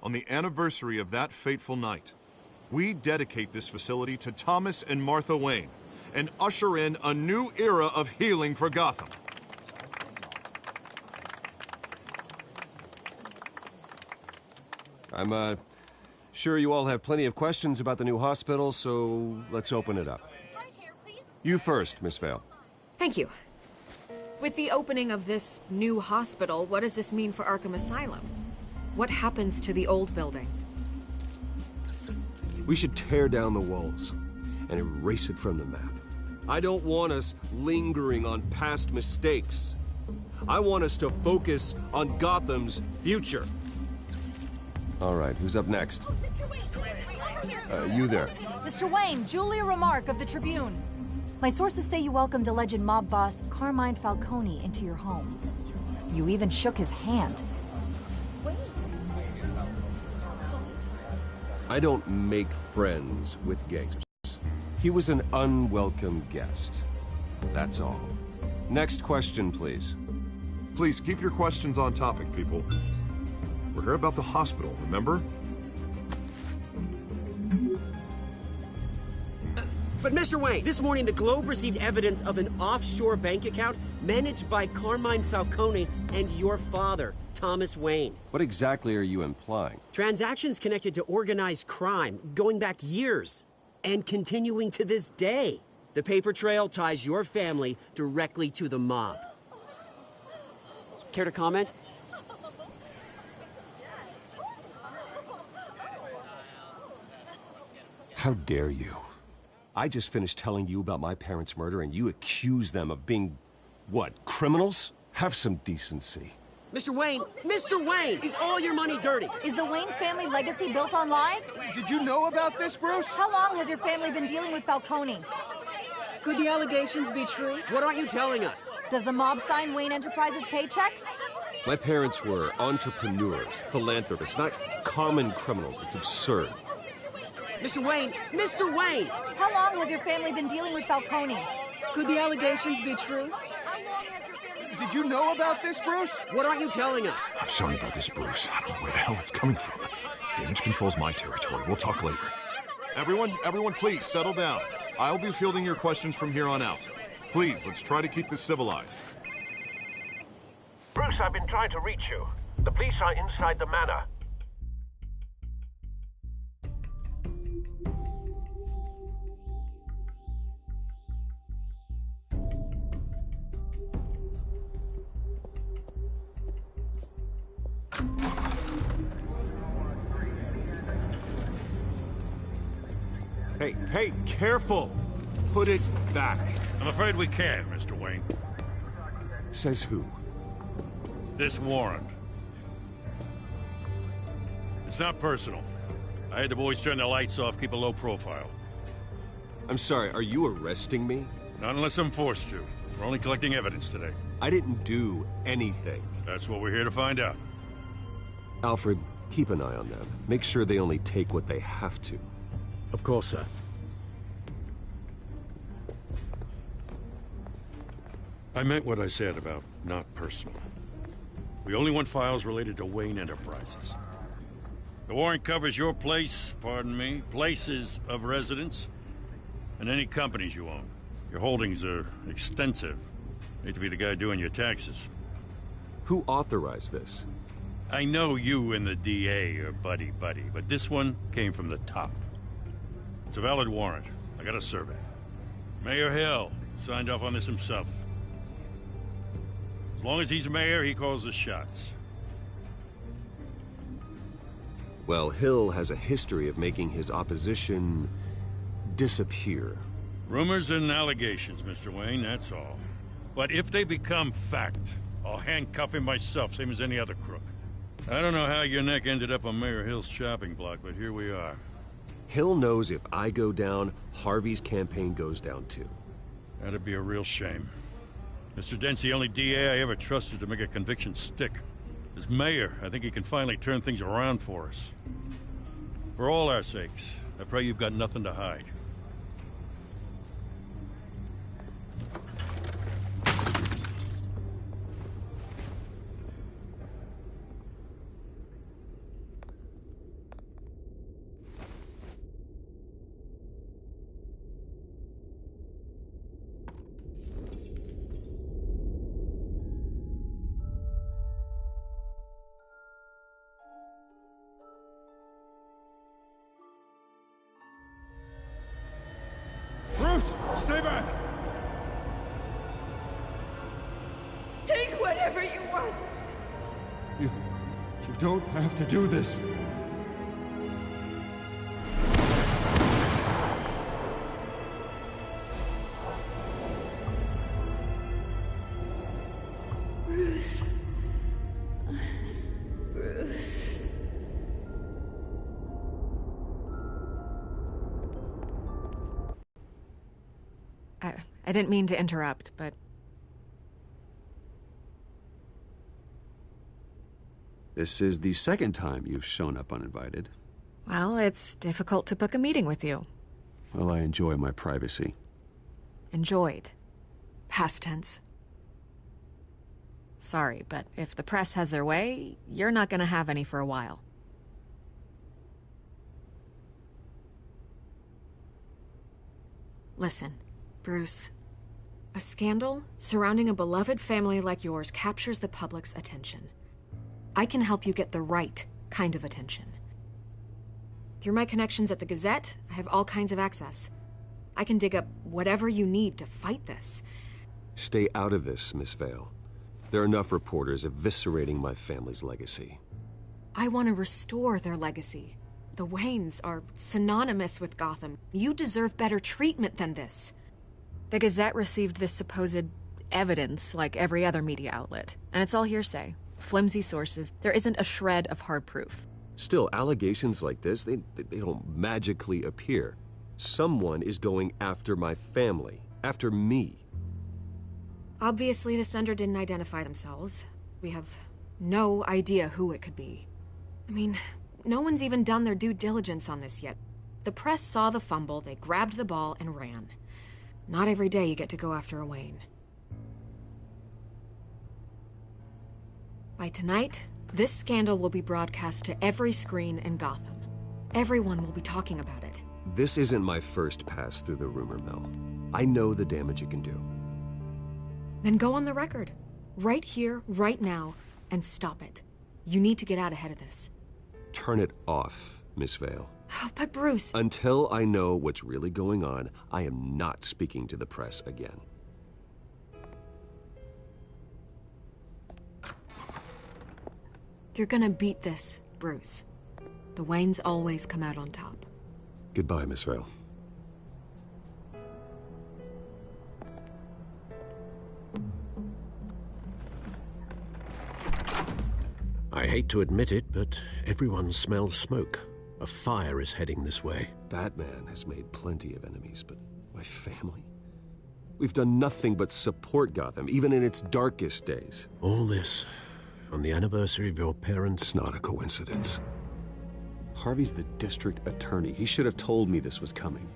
Speaker 9: on the anniversary of that fateful night, we dedicate this facility to Thomas and Martha Wayne and usher in a new era of healing for Gotham.
Speaker 3: I'm Sure, you all have plenty of questions about the new hospital, so let's open it up. You first, Miss Vale.
Speaker 1: Thank you. With the opening of this new hospital, what does this mean for Arkham Asylum? What happens to the old building?
Speaker 3: We should tear down the walls and erase it from the map. I don't want us lingering on past mistakes. I want us to focus on Gotham's future. All right, who's up next? You there.
Speaker 15: Mr. Wayne, Julia Remark of the Tribune. My sources say you welcomed alleged mob boss Carmine Falcone into your home. You even shook his hand.
Speaker 3: I don't make friends with gangsters. He was an unwelcome guest. That's all. Next question, please.
Speaker 9: Please keep your questions on topic, people. We're here about the hospital, remember?
Speaker 16: But Mr. Wayne, this morning the Globe received evidence of an offshore bank account managed by Carmine Falcone and your father, Thomas Wayne.
Speaker 3: What exactly are you implying?
Speaker 16: Transactions connected to organized crime, going back years, and continuing to this day. The paper trail ties your family directly to the mob. Care to comment?
Speaker 3: How dare you? I just finished telling you about my parents' murder and you accuse them of being, what, criminals? Have some decency.
Speaker 16: Mr. Wayne, is all your money dirty?
Speaker 15: Is the Wayne family legacy built on lies?
Speaker 2: Did you know about this, Bruce?
Speaker 15: How long has your family been dealing with Falcone?
Speaker 17: Could the allegations be true?
Speaker 16: What aren't you telling us?
Speaker 15: Does the mob sign Wayne Enterprises paychecks?
Speaker 3: My parents were entrepreneurs, philanthropists, not common criminals. It's absurd.
Speaker 16: Mr. Wayne!
Speaker 15: How long has your family been dealing with Falcone?
Speaker 17: Could the allegations be true?
Speaker 2: Did you know about this, Bruce?
Speaker 16: What aren't you telling us?
Speaker 8: I'm sorry about this, Bruce. I don't know where the hell it's coming from. Damage control's my territory. We'll talk later.
Speaker 9: Everyone, please, settle down. I'll be fielding your questions from here on out. Please, let's try to keep this civilized.
Speaker 6: Bruce, I've been trying to reach you. The police are inside the manor.
Speaker 3: Hey, careful! Put it back.
Speaker 4: I'm afraid we can't, Mr. Wayne.
Speaker 3: Says who?
Speaker 4: This warrant. It's not personal. I had the boys turn the lights off, keep a low profile.
Speaker 3: I'm sorry, are you arresting me?
Speaker 4: Not unless I'm forced to. We're only collecting evidence today.
Speaker 3: I didn't do anything.
Speaker 4: That's what we're here to find out.
Speaker 3: Alfred, keep an eye on them. Make sure they only take what they have to.
Speaker 6: Of course, sir.
Speaker 4: I meant what I said about not personal. We only want files related to Wayne Enterprises. The warrant covers your place, pardon me, places of residence, and any companies you own. Your holdings are extensive. Hate to be the guy doing your taxes.
Speaker 3: Who authorized this?
Speaker 4: I know you and the DA are buddy-buddy, but this one came from the top. It's a valid warrant. I got a survey. Mayor Hill signed off on this himself. As long as he's mayor, he calls the shots.
Speaker 3: Well, Hill has a history of making his opposition disappear.
Speaker 4: Rumors and allegations, Mr. Wayne, that's all. But if they become fact, I'll handcuff him myself, same as any other crook. I don't know how your neck ended up on Mayor Hill's shopping block, but here we are.
Speaker 3: Hill knows if I go down, Harvey's campaign goes down too.
Speaker 4: That'd be a real shame. Mr. Dent's the only DA I ever trusted to make a conviction stick. As mayor, I think he can finally turn things around for us. For all our sakes, I pray you've got nothing to hide.
Speaker 2: back!
Speaker 11: Take whatever you want!
Speaker 2: You don't have to do this.
Speaker 11: Bruce. Bruce.
Speaker 1: I didn't mean to interrupt, but...
Speaker 3: This is the second time you've shown up uninvited.
Speaker 1: Well, it's difficult to book a meeting with you.
Speaker 3: Well, I enjoy my privacy.
Speaker 1: Enjoyed. Past tense. Sorry, but if the press has their way, you're not gonna have any for a while. Listen, Bruce. A scandal surrounding a beloved family like yours captures the public's attention. I can help you get the right kind of attention. Through my connections at the Gazette, I have all kinds of access. I can dig up whatever you need to fight this.
Speaker 3: Stay out of this, Miss Vale. There are enough reporters eviscerating my family's legacy.
Speaker 1: I want to restore their legacy. The Waynes are synonymous with Gotham. You deserve better treatment than this. The Gazette received this supposed evidence like every other media outlet, and it's all hearsay. Flimsy sources. There isn't a shred of hard proof.
Speaker 3: Still, allegations like this, they don't magically appear. Someone is going after my family, after me.
Speaker 1: Obviously, the sender didn't identify themselves. We have no idea who it could be. I mean, no one's even done their due diligence on this yet. The press saw the fumble, they grabbed the ball and ran. Not every day you get to go after a Wayne. By tonight, this scandal will be broadcast to every screen in Gotham. Everyone will be talking about it.
Speaker 3: This isn't my first pass through the rumor mill. I know the damage it can do.
Speaker 1: Then go on the record. Right here, right now, and stop it. You need to get out ahead of this.
Speaker 3: Turn it off, Miss Vale.
Speaker 1: Oh, but Bruce...
Speaker 3: Until I know what's really going on, I am not speaking to the press again.
Speaker 1: You're gonna beat this, Bruce. The Waynes always come out on top.
Speaker 3: Goodbye, Miss Vale.
Speaker 6: I hate to admit it, but everyone smells smoke. A fire is heading this way.
Speaker 3: Batman has made plenty of enemies, but my family? We've done nothing but support Gotham, even in its darkest days.
Speaker 6: All this on the anniversary of your parents'...
Speaker 3: It's not a coincidence. Harvey's the district attorney. He should have told me this was coming.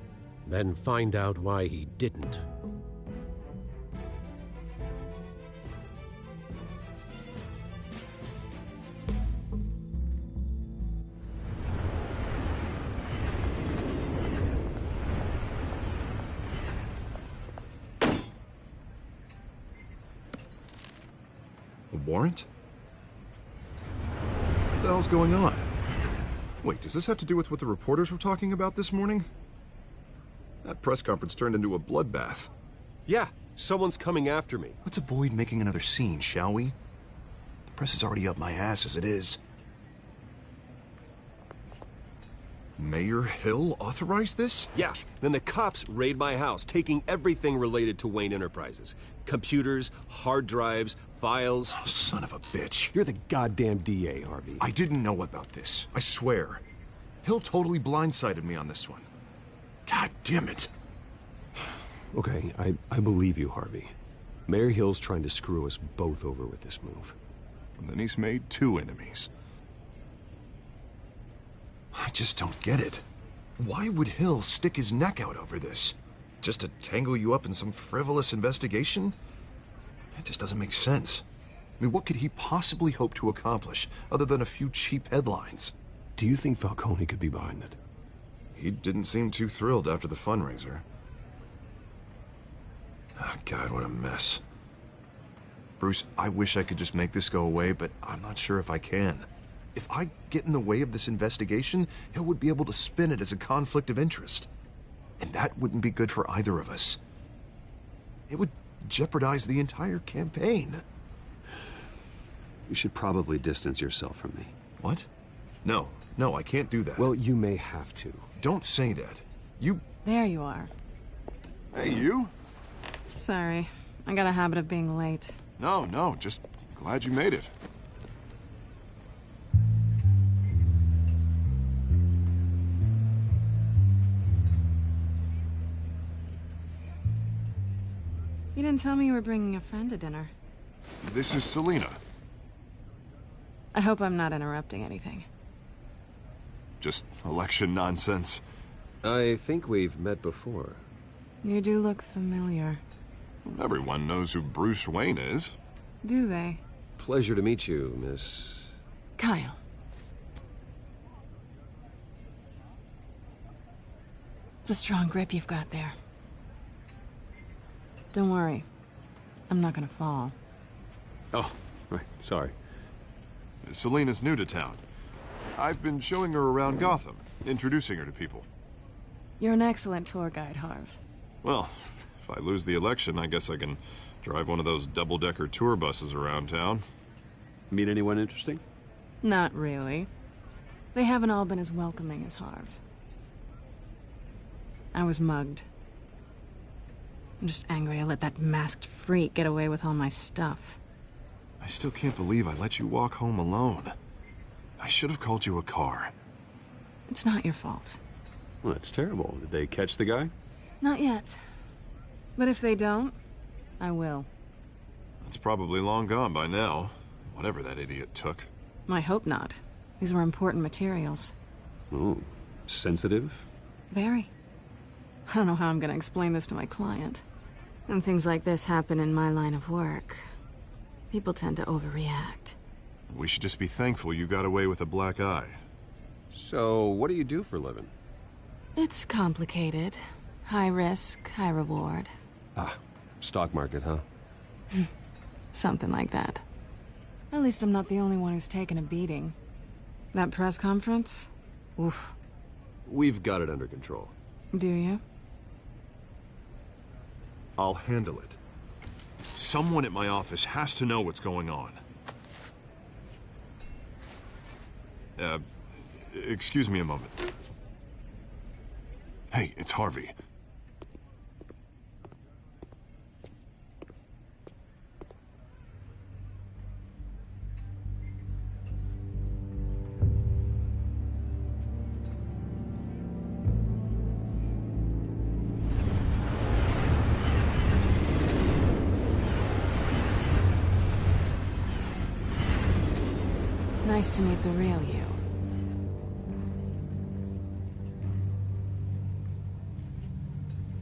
Speaker 6: Then find out why he didn't.
Speaker 9: A warrant? What the hell's going on? Wait, does this have to do with what the reporters were talking about this morning? That press conference turned into a bloodbath.
Speaker 3: Yeah, someone's coming after me.
Speaker 8: Let's avoid making another scene, shall we? The press is already up my ass as it is.
Speaker 9: Mayor Hill authorized this?
Speaker 3: Yeah, then the cops raid my house, taking everything related to Wayne Enterprises. Computers, hard drives, files.
Speaker 8: Oh, son of a bitch.
Speaker 3: You're the goddamn DA, Harvey.
Speaker 9: I didn't know about this. I swear. Hill totally blindsided me on this one. God damn it.
Speaker 3: Okay, I believe you, Harvey. Mayor Hill's trying to screw us both over with this move.
Speaker 8: And then he's made two enemies.
Speaker 9: I just don't get it. Why would Hill stick his neck out over this? Just to tangle you up in some frivolous investigation? It just doesn't make sense. I mean, what could he possibly hope to accomplish other than a few cheap headlines?
Speaker 3: Do you think Falcone could be behind it?
Speaker 9: He didn't seem too thrilled after the fundraiser. Oh, God, what a mess. Bruce, I wish I could just make this go away, but I'm not sure if I can. If I get in the way of this investigation, Hill would be able to spin it as a conflict of interest. And that wouldn't be good for either of us. It would jeopardize the entire campaign.
Speaker 3: You should probably distance yourself from me.
Speaker 9: What? No, I can't do that.
Speaker 3: Well, you may have to.
Speaker 9: Don't say that. You...
Speaker 15: There you are.
Speaker 9: Hey, you?
Speaker 15: Sorry. I got a habit of being late.
Speaker 9: No, just glad you made it.
Speaker 15: You didn't tell me you were bringing a friend to dinner.
Speaker 9: This is Selina.
Speaker 15: I hope I'm not interrupting anything.
Speaker 9: Just election nonsense.
Speaker 3: I think we've met before.
Speaker 15: You do look familiar.
Speaker 9: Everyone knows who Bruce Wayne is.
Speaker 15: Do they?
Speaker 3: Pleasure to meet you, Miss...
Speaker 15: Kyle. It's a strong grip you've got there. Don't worry. I'm not gonna fall.
Speaker 3: Oh, right. Sorry.
Speaker 9: Selina's new to town. I've been showing her around Gotham, introducing her to people.
Speaker 15: You're an excellent tour guide, Harv.
Speaker 9: Well, if I lose the election, I guess I can drive one of those double-decker tour buses around town.
Speaker 3: Meet anyone interesting?
Speaker 15: Not really. They haven't all been as welcoming as Harv. I was mugged. I'm just angry I let that masked freak get away with all my stuff.
Speaker 9: I still can't believe I let you walk home alone. I should have called you a car.
Speaker 15: It's not your fault.
Speaker 3: Well, that's terrible. Did they catch the guy?
Speaker 15: Not yet. But if they don't, I will.
Speaker 9: It's probably long gone by now, whatever that idiot took.
Speaker 15: I hope not. These were important materials.
Speaker 3: Ooh, sensitive?
Speaker 15: Very. I don't know how I'm gonna explain this to my client. When things like this happen in my line of work, people tend to overreact.
Speaker 9: We should just be thankful you got away with a black eye.
Speaker 3: So, what do you do for a living?
Speaker 15: It's complicated. High risk, high reward.
Speaker 3: Ah, stock market, huh?
Speaker 15: Something like that. At least I'm not the only one who's taken a beating. That press conference? Oof.
Speaker 3: We've got it under control.
Speaker 15: Do you?
Speaker 9: I'll handle it. Someone at my office has to know what's going on. Excuse me a moment. Hey, it's Harvey.
Speaker 15: Nice to meet the real you.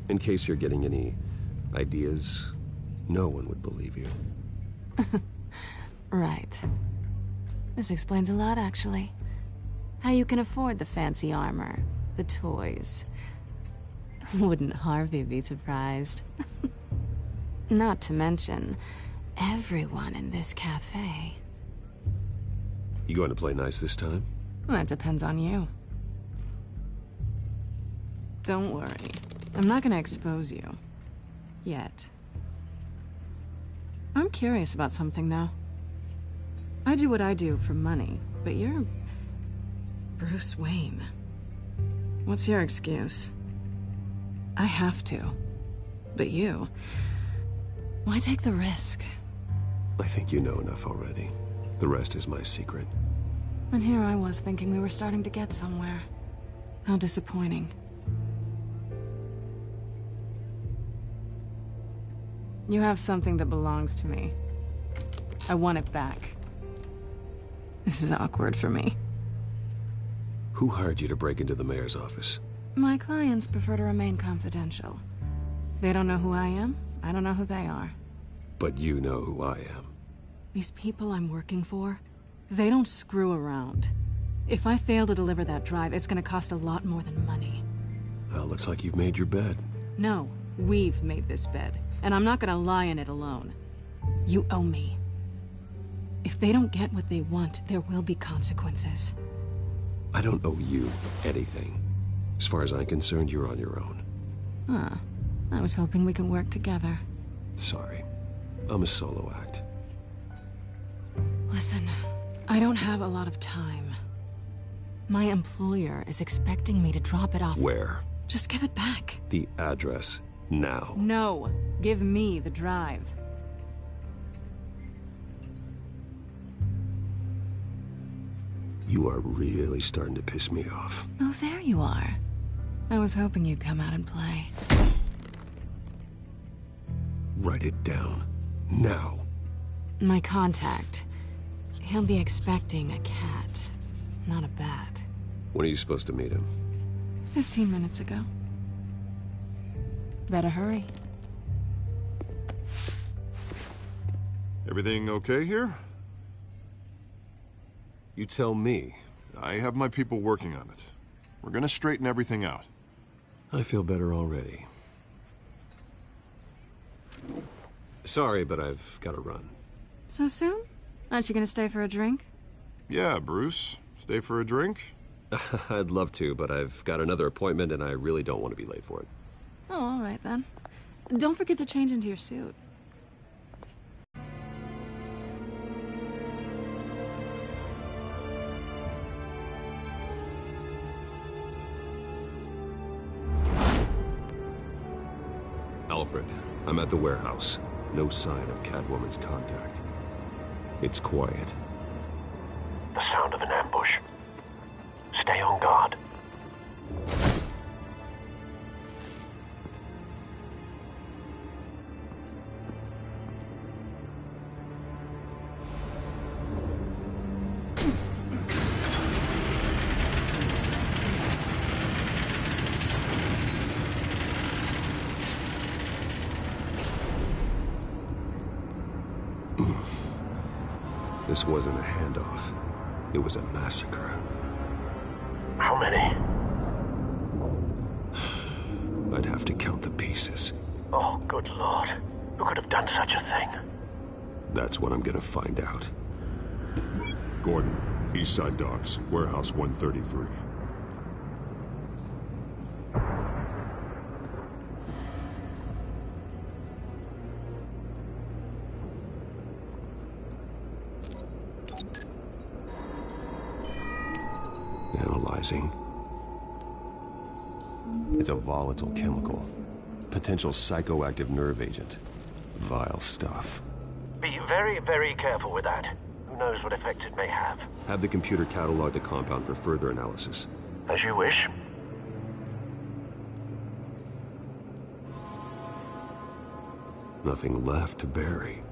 Speaker 3: In case you're getting any ideas, no one would believe you.
Speaker 15: Right. This explains a lot, actually. How you can afford the fancy armor, the toys. Wouldn't Harvey be surprised? Not to mention, everyone in this cafe.
Speaker 3: You going to play nice this time?
Speaker 15: Well, that depends on you. Don't worry. I'm not gonna expose you. Yet. I'm curious about something, though. I do what I do for money, but you're... Bruce Wayne. What's your excuse? I have to. But you... Why take the risk?
Speaker 3: I think you know enough already. The rest is my secret.
Speaker 15: And here I was thinking we were starting to get somewhere. How disappointing. You have something that belongs to me. I want it back. This is awkward for me.
Speaker 3: Who hired you to break into the mayor's office?
Speaker 15: My clients prefer to remain confidential. They don't know who I am. I don't know who they are.
Speaker 3: But you know who I am.
Speaker 15: These people I'm working for, they don't screw around. If I fail to deliver that drive, it's gonna cost a lot more than money.
Speaker 3: Well, looks like you've made your bed.
Speaker 15: No, we've made this bed, and I'm not gonna lie in it alone. You owe me. If they don't get what they want, there will be consequences.
Speaker 3: I don't owe you anything. As far as I'm concerned, you're on your own.
Speaker 15: Huh. I was hoping we could work together.
Speaker 3: Sorry. I'm a solo act.
Speaker 15: Listen, I don't have a lot of time. My employer is expecting me to drop it off.
Speaker 3: Where?
Speaker 15: Just give it back.
Speaker 3: The address. Now.
Speaker 15: No. Give me the drive.
Speaker 3: You are really starting to piss me off.
Speaker 15: Oh, there you are. I was hoping you'd come out and play.
Speaker 3: Write it down. Now.
Speaker 15: My contact. He'll be expecting a cat, not a bat.
Speaker 3: When are you supposed to meet him?
Speaker 15: 15 minutes ago. Better hurry.
Speaker 9: Everything okay here?
Speaker 3: You tell me.
Speaker 9: I have my people working on it. We're gonna straighten everything out.
Speaker 3: I feel better already. Sorry, but I've got to run.
Speaker 15: So soon? Aren't you gonna stay for a drink?
Speaker 9: Yeah, Bruce. Stay for a drink?
Speaker 3: I'd love to, but I've got another appointment and I really don't want to be late for it.
Speaker 15: Oh, all right then. Don't forget to change into your suit.
Speaker 3: Alfred, I'm at the warehouse. No sign of Catwoman's contact. It's quiet.
Speaker 6: The sound of an ambush. Stay on guard.
Speaker 3: This wasn't a handoff. It was a massacre.
Speaker 6: How many?
Speaker 3: I'd have to count the pieces.
Speaker 6: Oh, good Lord. Who could have done such a thing?
Speaker 3: That's what I'm gonna find out.
Speaker 8: Gordon, East Side Docks, Warehouse 133.
Speaker 3: Analyzing. It's a volatile chemical. Potential psychoactive nerve agent. Vile stuff.
Speaker 6: Be very, very careful with that. Who knows what effect it may have.
Speaker 3: Have the computer catalog the compound for further analysis.
Speaker 6: As you wish.
Speaker 3: Nothing left to bury.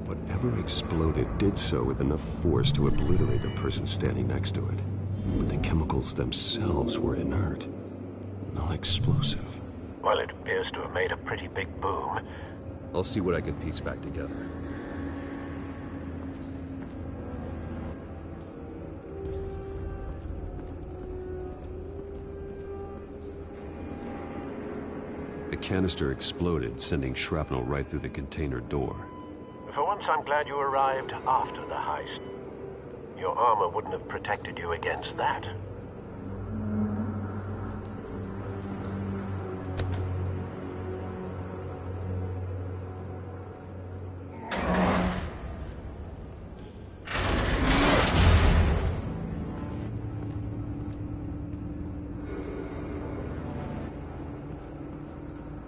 Speaker 3: Whatever exploded did so with enough force to obliterate the person standing next to it. But the chemicals themselves were inert, not explosive.
Speaker 6: Well, it appears to have made a pretty big boom.
Speaker 3: I'll see what I can piece back together. The canister exploded, sending shrapnel right through the container door.
Speaker 6: For once, I'm glad you arrived after the heist. Your armor wouldn't have protected you against that.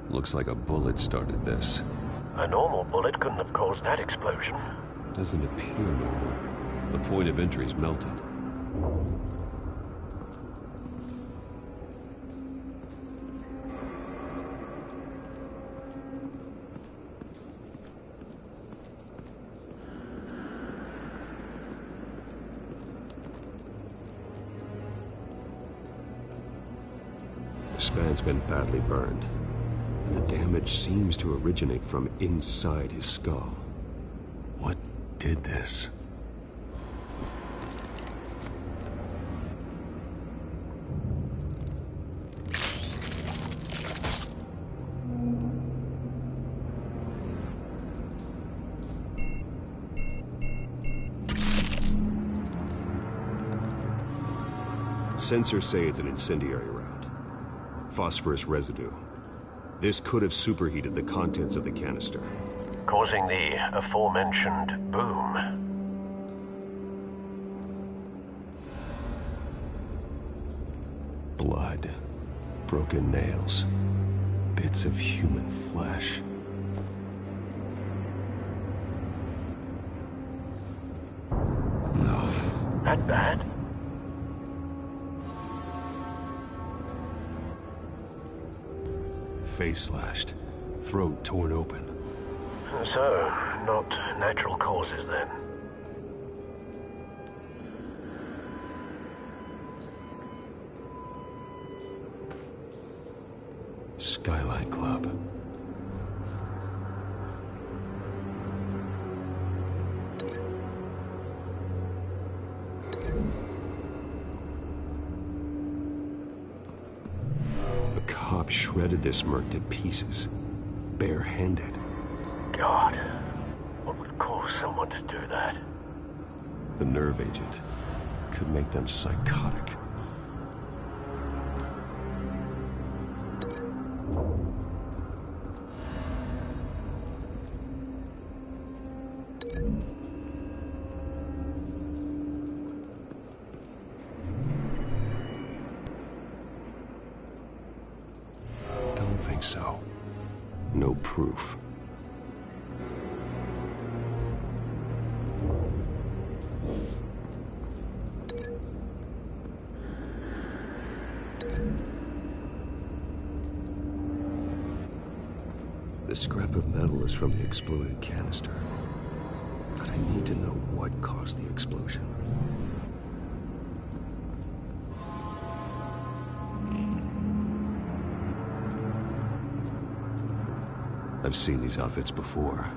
Speaker 3: Looks like a bullet started this.
Speaker 6: A normal bullet couldn't have caused that explosion.
Speaker 3: Doesn't appear normal. The point of entry's melted. The span's been badly burned. The damage seems to originate from inside his skull. What did this? Sensors say it's an incendiary round. Phosphorus residue. This could have superheated the contents of the canister,
Speaker 18: causing the aforementioned boom.
Speaker 3: Blood, broken nails, bits of human flesh. No.
Speaker 18: That bad?
Speaker 3: Face slashed, throat torn open.
Speaker 18: So, not natural causes then.
Speaker 3: Skylight Club. A cop shredded this merc to pieces, barehanded.
Speaker 18: God, what would cause someone to do that?
Speaker 3: The nerve agent could make them psychotic. Don't think so. No proof. The scrap of metal is from the exploded canister. But I need to know what caused the explosion. I've seen these outfits before.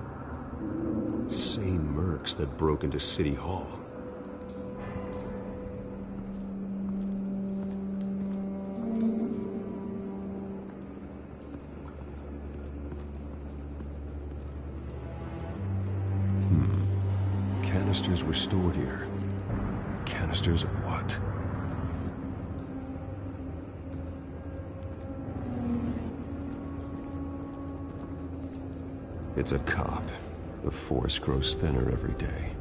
Speaker 3: Same mercs that broke into City Hall. Canisters were stored here. Canisters of what? It's a cop. The force grows thinner every day.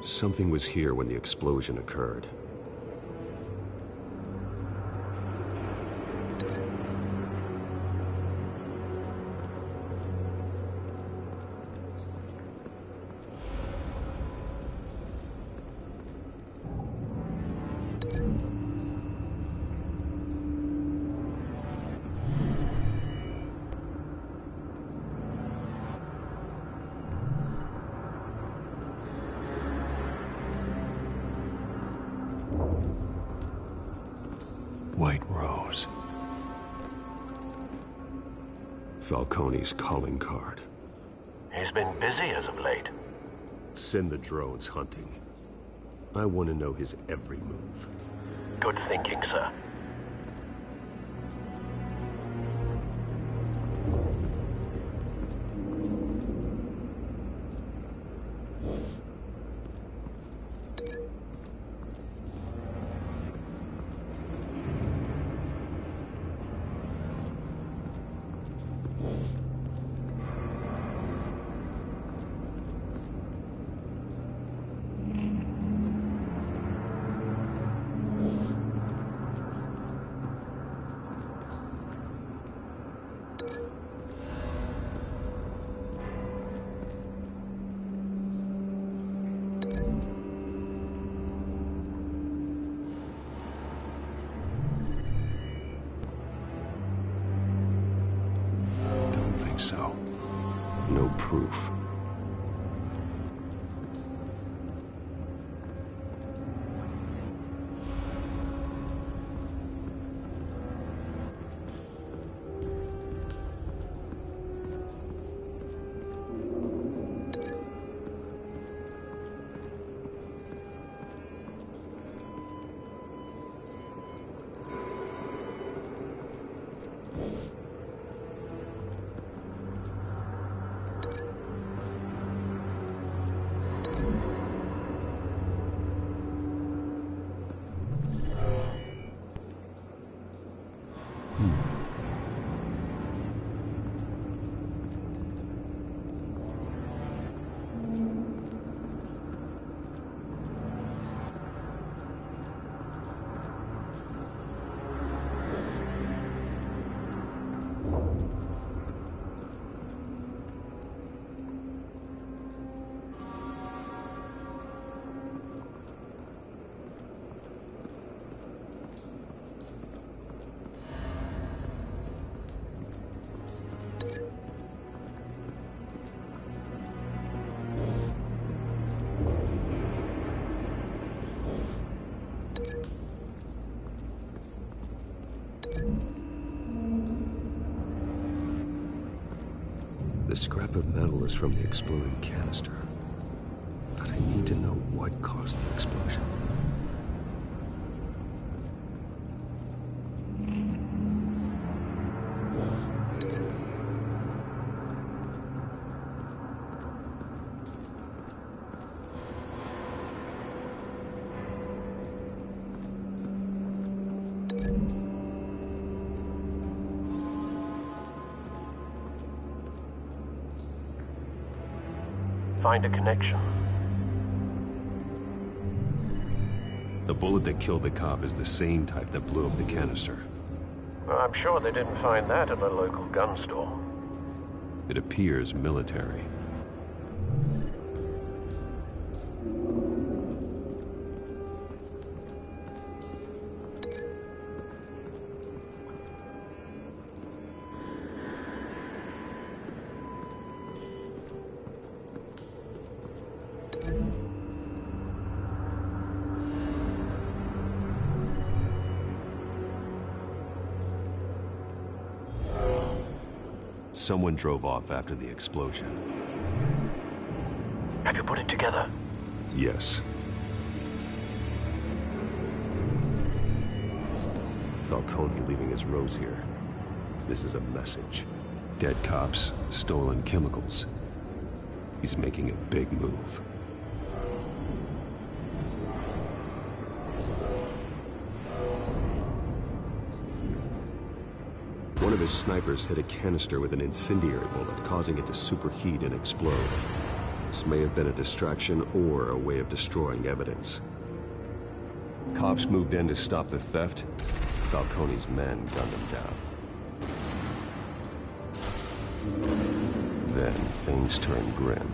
Speaker 3: Something was here when the explosion occurred. White Rose. Falcone's calling card.
Speaker 18: He's been busy as of late.
Speaker 3: Send the drones hunting. I want to know his every move.
Speaker 18: Good thinking, sir.
Speaker 3: So, no proof. The scrap of metal is from the exploding canister. But I need to know what caused the explosion.
Speaker 18: Find a connection.
Speaker 3: The bullet that killed the cop is the same type that blew up the canister.
Speaker 18: Well, I'm sure they didn't find that at a local gun store.
Speaker 3: It appears military. Someone drove off after the explosion.
Speaker 18: Have you put it together?
Speaker 3: Yes. Falcone leaving his rose here. This is a message. Dead cops, stolen chemicals. He's making a big move. One of his snipers hit a canister with an incendiary bullet, causing it to superheat and explode. This may have been a distraction or a way of destroying evidence. Cops moved in to stop the theft. Falcone's men gunned him down. Then things turned grim.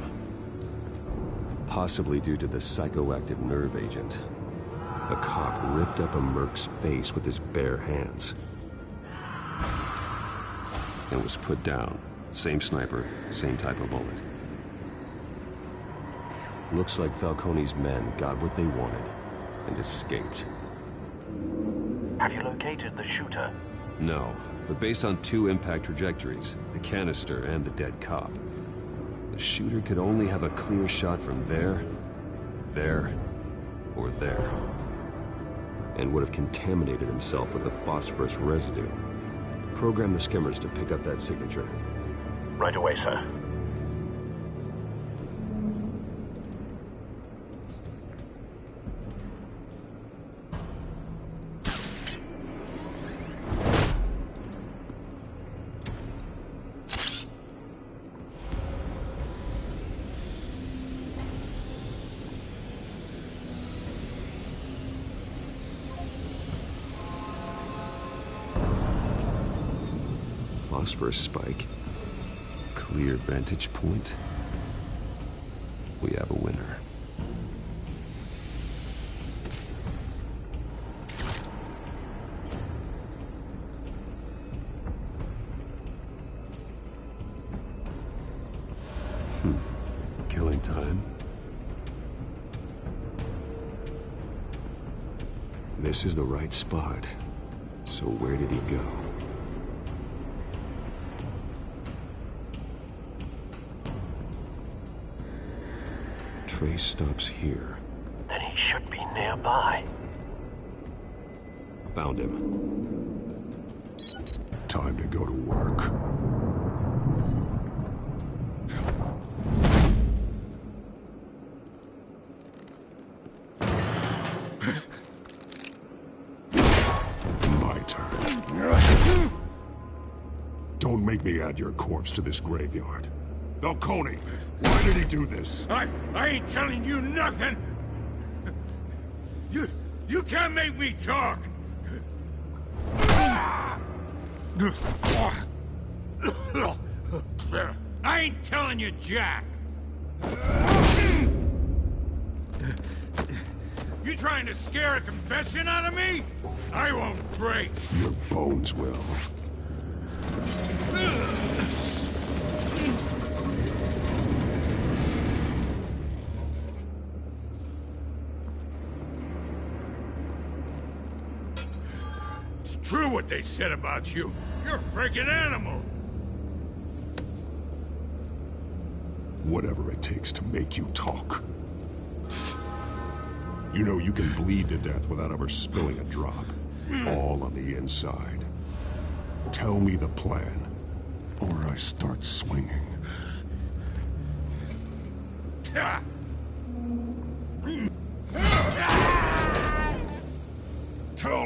Speaker 3: Possibly due to the psychoactive nerve agent. A cop ripped up a merc's face with his bare hands. And was put down. Same sniper, same type of bullet. Looks like Falcone's men got what they wanted and escaped.
Speaker 18: Have you located the shooter?
Speaker 3: No, but based on two impact trajectories, the canister and the dead cop, the shooter could only have a clear shot from there, or there, and would have contaminated himself with the phosphorus residue. Program the skimmers to pick up that signature.
Speaker 18: Right away, sir.
Speaker 3: Phosphorus spike. Clear vantage point. We have a winner. Killing time. This is the right spot. So where did he go? Trace stops here.
Speaker 18: Then he should be nearby.
Speaker 3: Found him.
Speaker 8: Time to go to work. My turn. Don't make me add your corpse to this graveyard. Falcone, why did he do this?
Speaker 4: I ain't telling you nothing! You can't make me talk! I ain't telling you jack! You trying to scare a confession out of me? I won't break!
Speaker 8: Your bones will.
Speaker 4: It's true what they said about you. You're a freaking animal!
Speaker 8: Whatever it takes to make you talk. You know you can bleed to death without ever spilling a drop. All on the inside. Tell me the plan, or I start swinging. Tell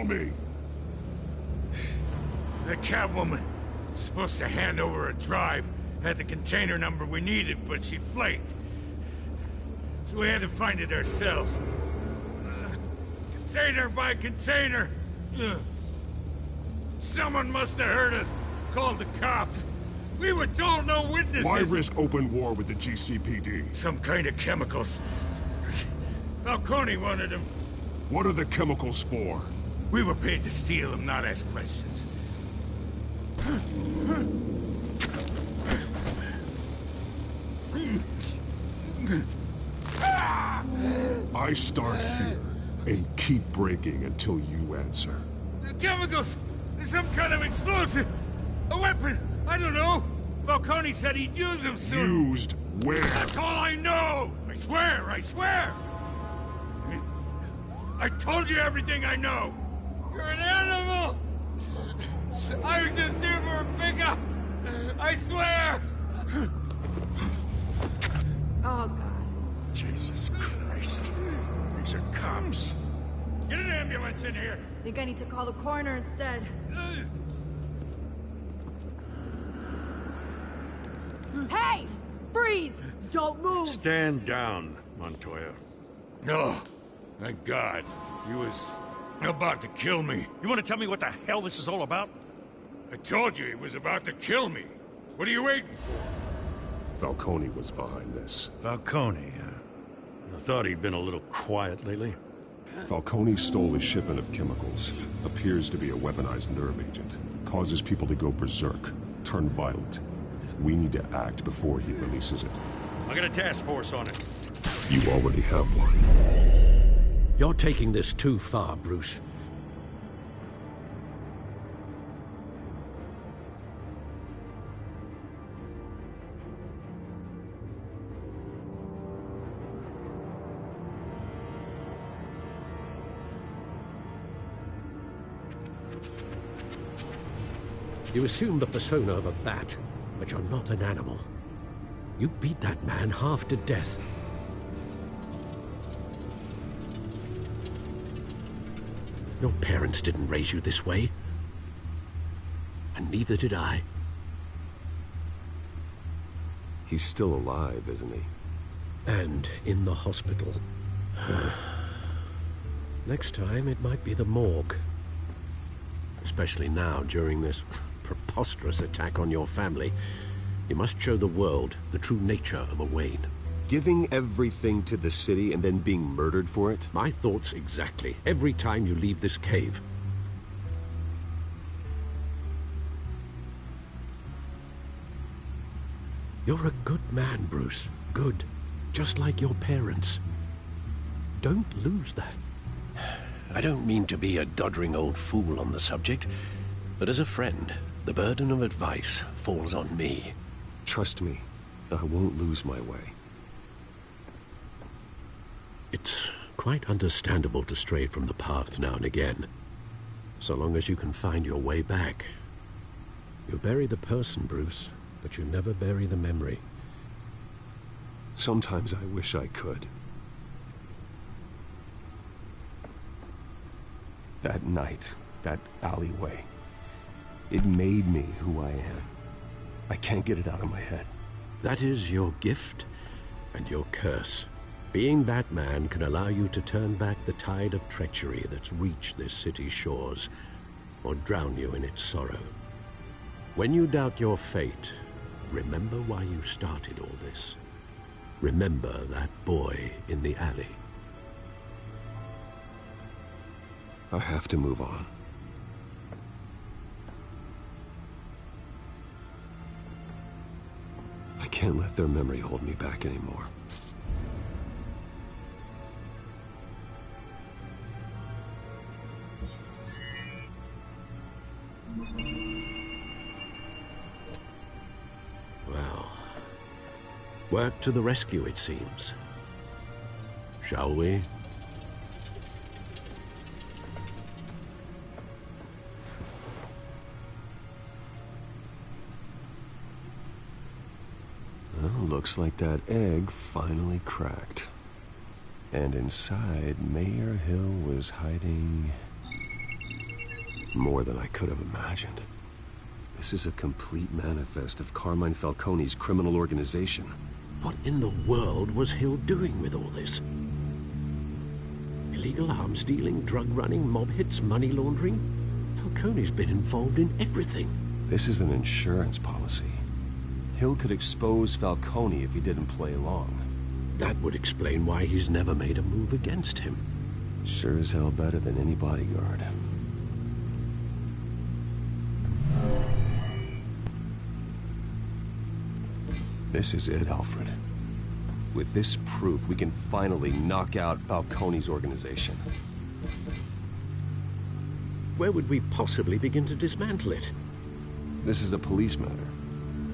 Speaker 8: me!
Speaker 4: The Catwoman was supposed to hand over a drive, had the container number we needed, but she flaked. So we had to find it ourselves. Container by container. Someone must have heard us, called the cops. We were told no witnesses.
Speaker 8: Why risk open war with the GCPD?
Speaker 4: Some kind of chemicals. Falcone wanted them.
Speaker 8: What are the chemicals for?
Speaker 4: We were paid to steal them, not ask questions.
Speaker 8: I start here and keep breaking until you answer.
Speaker 4: The chemicals! Some kind of explosive! A weapon! I don't know! Falcone said he'd use them soon!
Speaker 8: Used where?
Speaker 4: That's all I know! I swear! I swear! I told you everything I know! You're an animal! I was just here for a pickup! I swear!
Speaker 10: Oh, God.
Speaker 12: Jesus Christ. These are cops.
Speaker 4: Get an ambulance in here!
Speaker 17: Think I need to call the coroner instead. Hey! Freeze! Don't move!
Speaker 12: Stand down, Montoya.
Speaker 4: No. Thank God. He was about to kill me.
Speaker 19: You want to tell me what the hell this is all about?
Speaker 4: I told you he was about to kill me. What are you waiting for?
Speaker 8: Falcone was behind this.
Speaker 19: Falcone, I thought he'd been a little quiet lately.
Speaker 8: Falcone stole a shipment of chemicals. Appears to be a weaponized nerve agent. Causes people to go berserk. Turn violent. We need to act before he releases it.
Speaker 19: I got a task force on it.
Speaker 8: You already have one.
Speaker 6: You're taking this too far, Bruce. You assume the persona of a bat, but you're not an animal. You beat that man half to death. Your parents didn't raise you this way. And neither did I.
Speaker 3: He's still alive, isn't he?
Speaker 6: And in the hospital. Next time, it might be the morgue. Especially now, during this preposterous attack on your family. You must show the world the true nature of a Wayne.
Speaker 3: Giving everything to the city and then being murdered for it?
Speaker 6: My thoughts exactly. Every time you leave this cave. You're a good man, Bruce. Good. Just like your parents. Don't lose that.
Speaker 20: I don't mean to be a doddering old fool on the subject, but as a friend, the burden of advice falls on me.
Speaker 3: Trust me, I won't lose my way.
Speaker 6: It's quite understandable to stray from the path now and again. So long as you can find your way back. You bury the person, Bruce, but you never bury the memory.
Speaker 3: Sometimes I wish I could. That night, that alleyway, it made me who I am. I can't get it out of my head.
Speaker 6: That is your gift and your curse. Being Batman can allow you to turn back the tide of treachery that's reached this city's shores, or drown you in its sorrow. When you doubt your fate, remember why you started all this. Remember that boy in the alley.
Speaker 3: I have to move on. I can't let their memory hold me back anymore.
Speaker 6: Well, work to the rescue, it seems. Shall we?
Speaker 3: Well, looks like that egg finally cracked. And inside, Mayor Hill was hiding more than I could have imagined. This is a complete manifest of Carmine Falcone's criminal organization.
Speaker 6: What in the world was Hill doing with all this? Illegal arms dealing, drug running, mob hits, money laundering? Falcone's been involved in everything.
Speaker 3: This is an insurance policy. Hill could expose Falcone if he didn't play along.
Speaker 6: That would explain why he's never made a move against him.
Speaker 3: Sure as hell better than any bodyguard. This is it, Alfred. With this proof, we can finally knock out Falcone's organization.
Speaker 6: Where would we possibly begin to dismantle it?
Speaker 3: This is a police matter.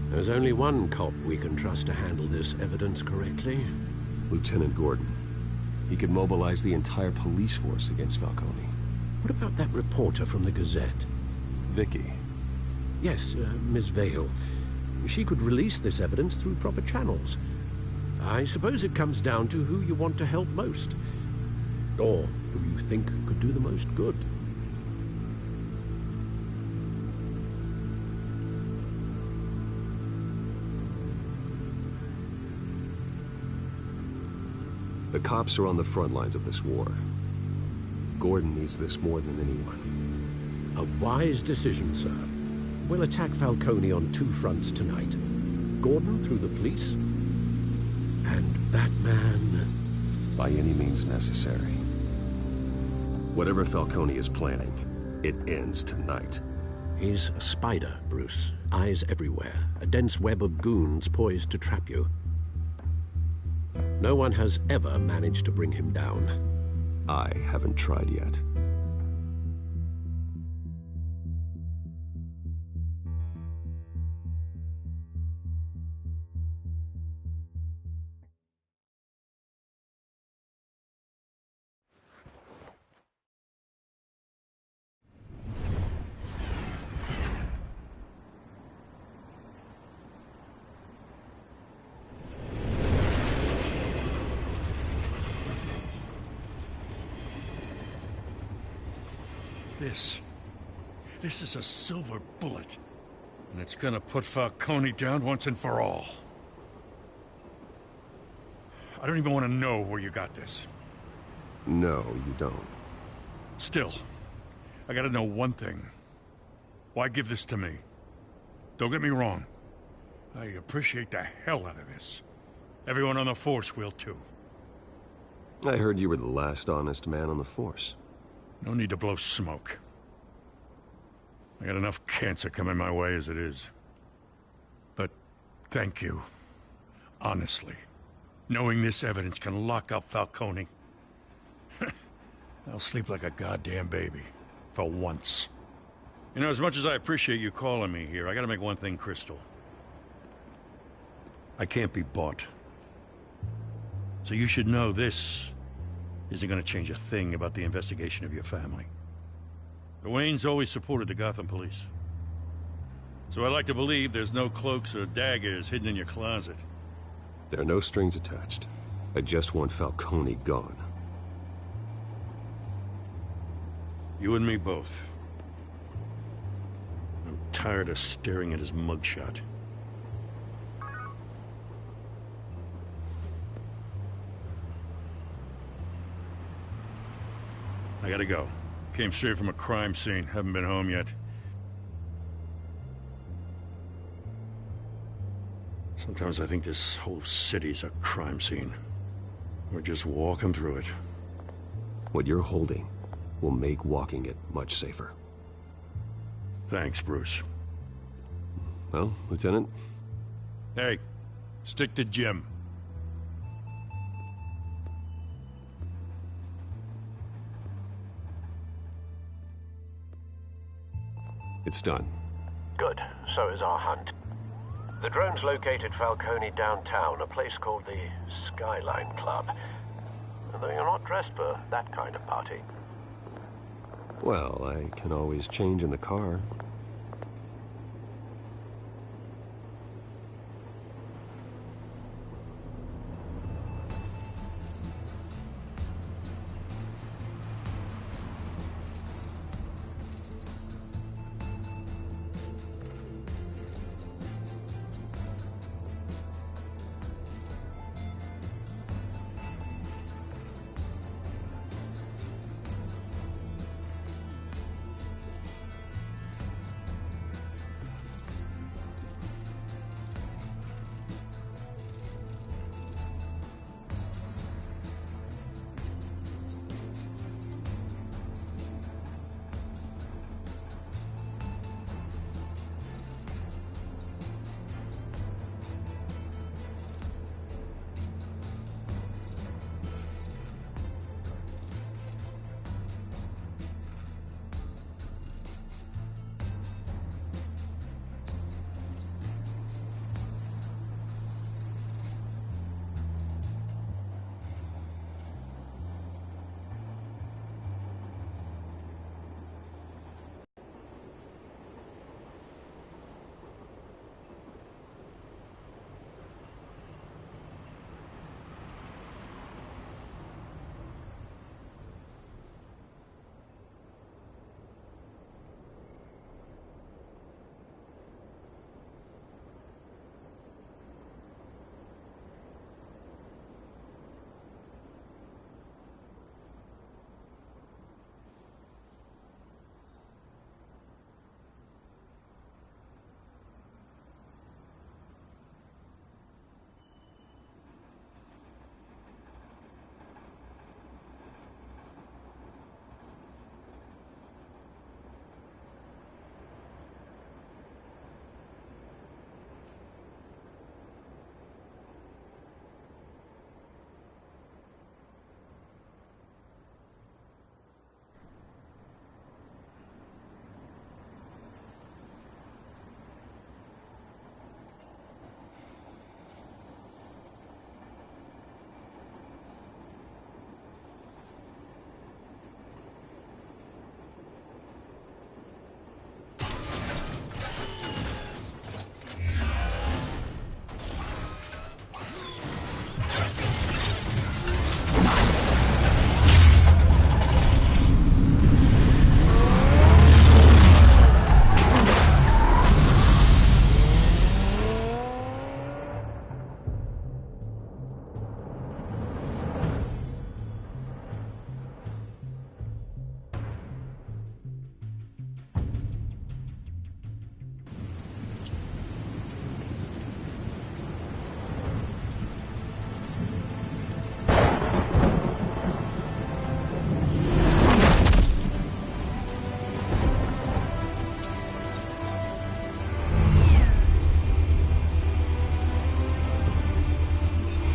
Speaker 6: There's only one cop we can trust to handle this evidence correctly.
Speaker 3: Lieutenant Gordon. He could mobilize the entire police force against Falcone.
Speaker 6: What about that reporter from the Gazette?
Speaker 3: Vicky.
Speaker 6: Yes, Miss Vale. She could release this evidence through proper channels. I suppose it comes down to who you want to help most. Or who you think could do the most good.
Speaker 3: The cops are on the front lines of this war. Gordon needs this more than anyone.
Speaker 6: A wise decision, sir. We'll attack Falcone on two fronts tonight. Gordon through the police, and Batman...
Speaker 3: by any means necessary. Whatever Falcone is planning, it ends tonight.
Speaker 6: He's a spider, Bruce. Eyes everywhere. A dense web of goons poised to trap you. No one has ever managed to bring him down.
Speaker 3: I haven't tried yet.
Speaker 12: This is a silver bullet. And it's gonna put Falcone down once and for all. I don't even want to know where you got this.
Speaker 3: No, you don't.
Speaker 12: Still, I gotta know one thing. Why give this to me? Don't get me wrong. I appreciate the hell out of this. Everyone on the force will too.
Speaker 3: I heard you were the last honest man on the force.
Speaker 12: No need to blow smoke. I got enough cancer coming my way as it is. But thank you. Honestly. Knowing this evidence can lock up Falcone. I'll sleep like a goddamn baby. For once. You know, as much as I appreciate you calling me here, I gotta make one thing crystal. I can't be bought. So you should know this isn't gonna change a thing about the investigation of your family. The Waynes always supported the Gotham police. So I like to believe there's no cloaks or daggers hidden in your closet.
Speaker 3: There are no strings attached. I just want Falcone gone.
Speaker 12: You and me both. I'm tired of staring at his mugshot.
Speaker 19: I gotta go. Came straight from a crime scene. Haven't been home yet. Sometimes I think this whole city's a crime scene. We're just walking through it.
Speaker 3: What you're holding will make walking it much safer.
Speaker 19: Thanks, Bruce.
Speaker 3: Well, Lieutenant?
Speaker 19: Hey, stick to Jim.
Speaker 3: It's done.
Speaker 20: Good. So is our hunt. The drone's located Falcone downtown, a place called the Skyline Club. Though you're not dressed for that kind of party.
Speaker 3: Well, I can always change in the car.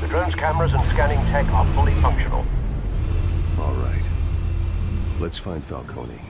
Speaker 20: Drone's cameras and scanning tech are fully functional.
Speaker 3: All right. Let's find Falcone.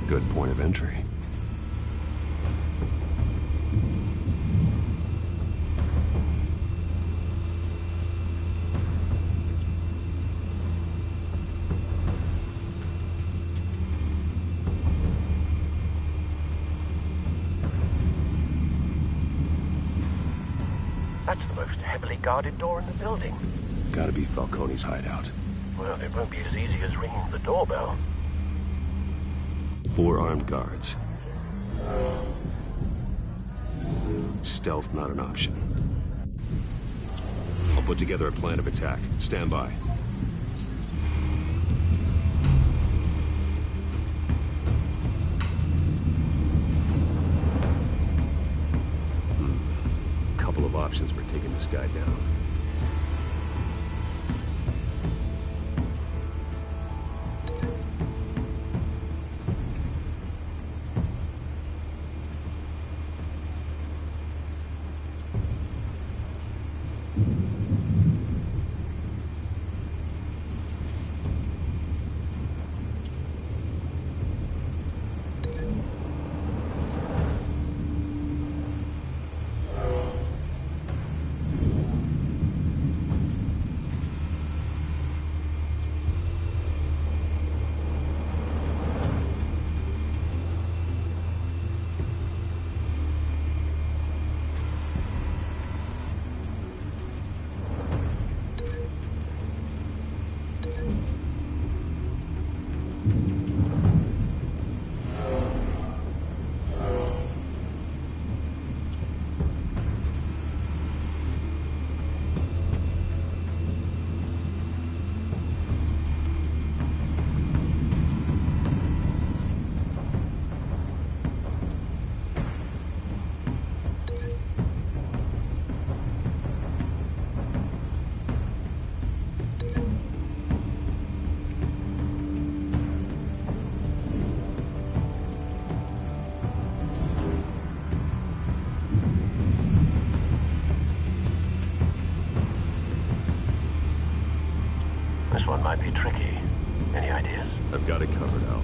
Speaker 3: Good point of entry.
Speaker 20: guarded door in the building.
Speaker 3: Gotta be Falcone's hideout.
Speaker 20: Well, it won't be as easy as ringing the doorbell.
Speaker 3: 4 armed guards. Stealth not an option. I'll put together a plan of attack. Stand by. Couple of options for taking this guy down.
Speaker 20: This one might be tricky. Any ideas?
Speaker 3: I've got it covered, Al.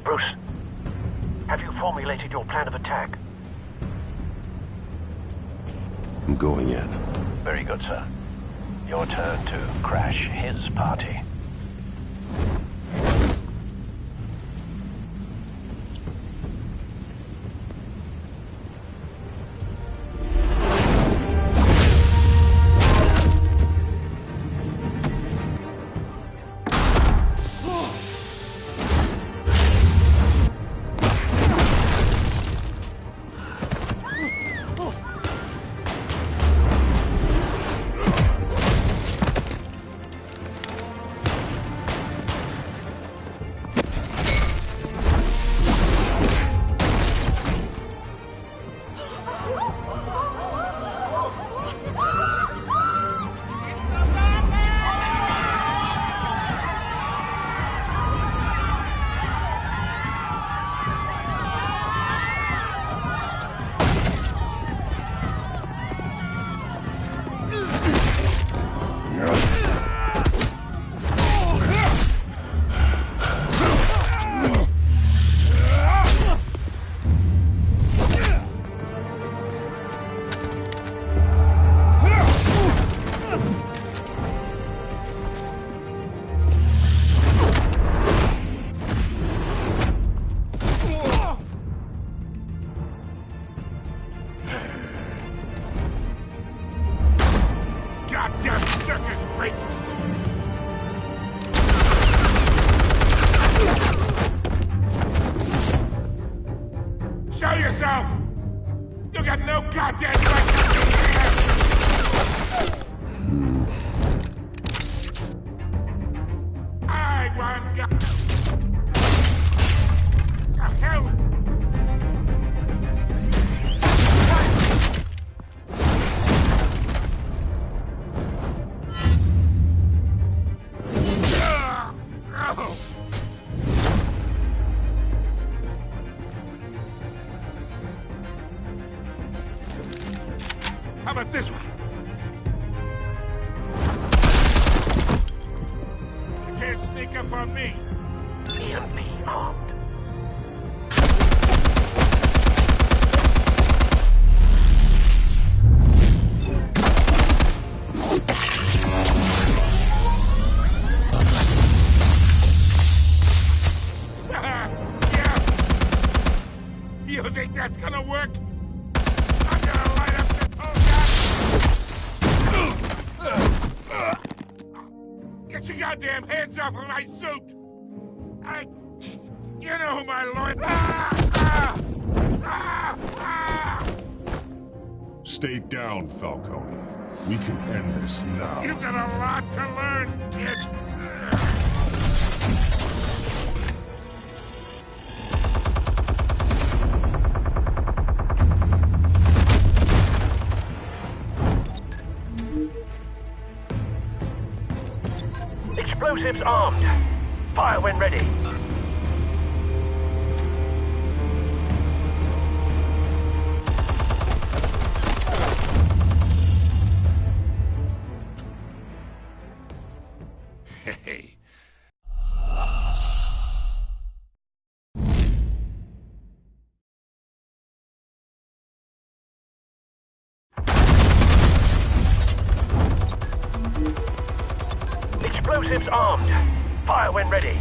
Speaker 20: Bruce, have you formulated your plan of attack?
Speaker 3: I'm going in.
Speaker 20: Very good, sir. Your turn to crash his party.
Speaker 12: Goddamn circus freak! Show yourself! You got no goddamn right to be here! I want God. The hell? How about this one? You can't sneak up on me.
Speaker 20: EMP armed.
Speaker 12: that's gonna work? I'm gonna light up this whole goddamn... Get your goddamn hands off of my suit! You know who my lord...
Speaker 8: Stay down, Falcone. We can end this now.
Speaker 12: You got a lot to learn, kid.
Speaker 20: Explosives armed. Fire when ready.
Speaker 12: Hey.
Speaker 20: Explosives armed. Fire when ready.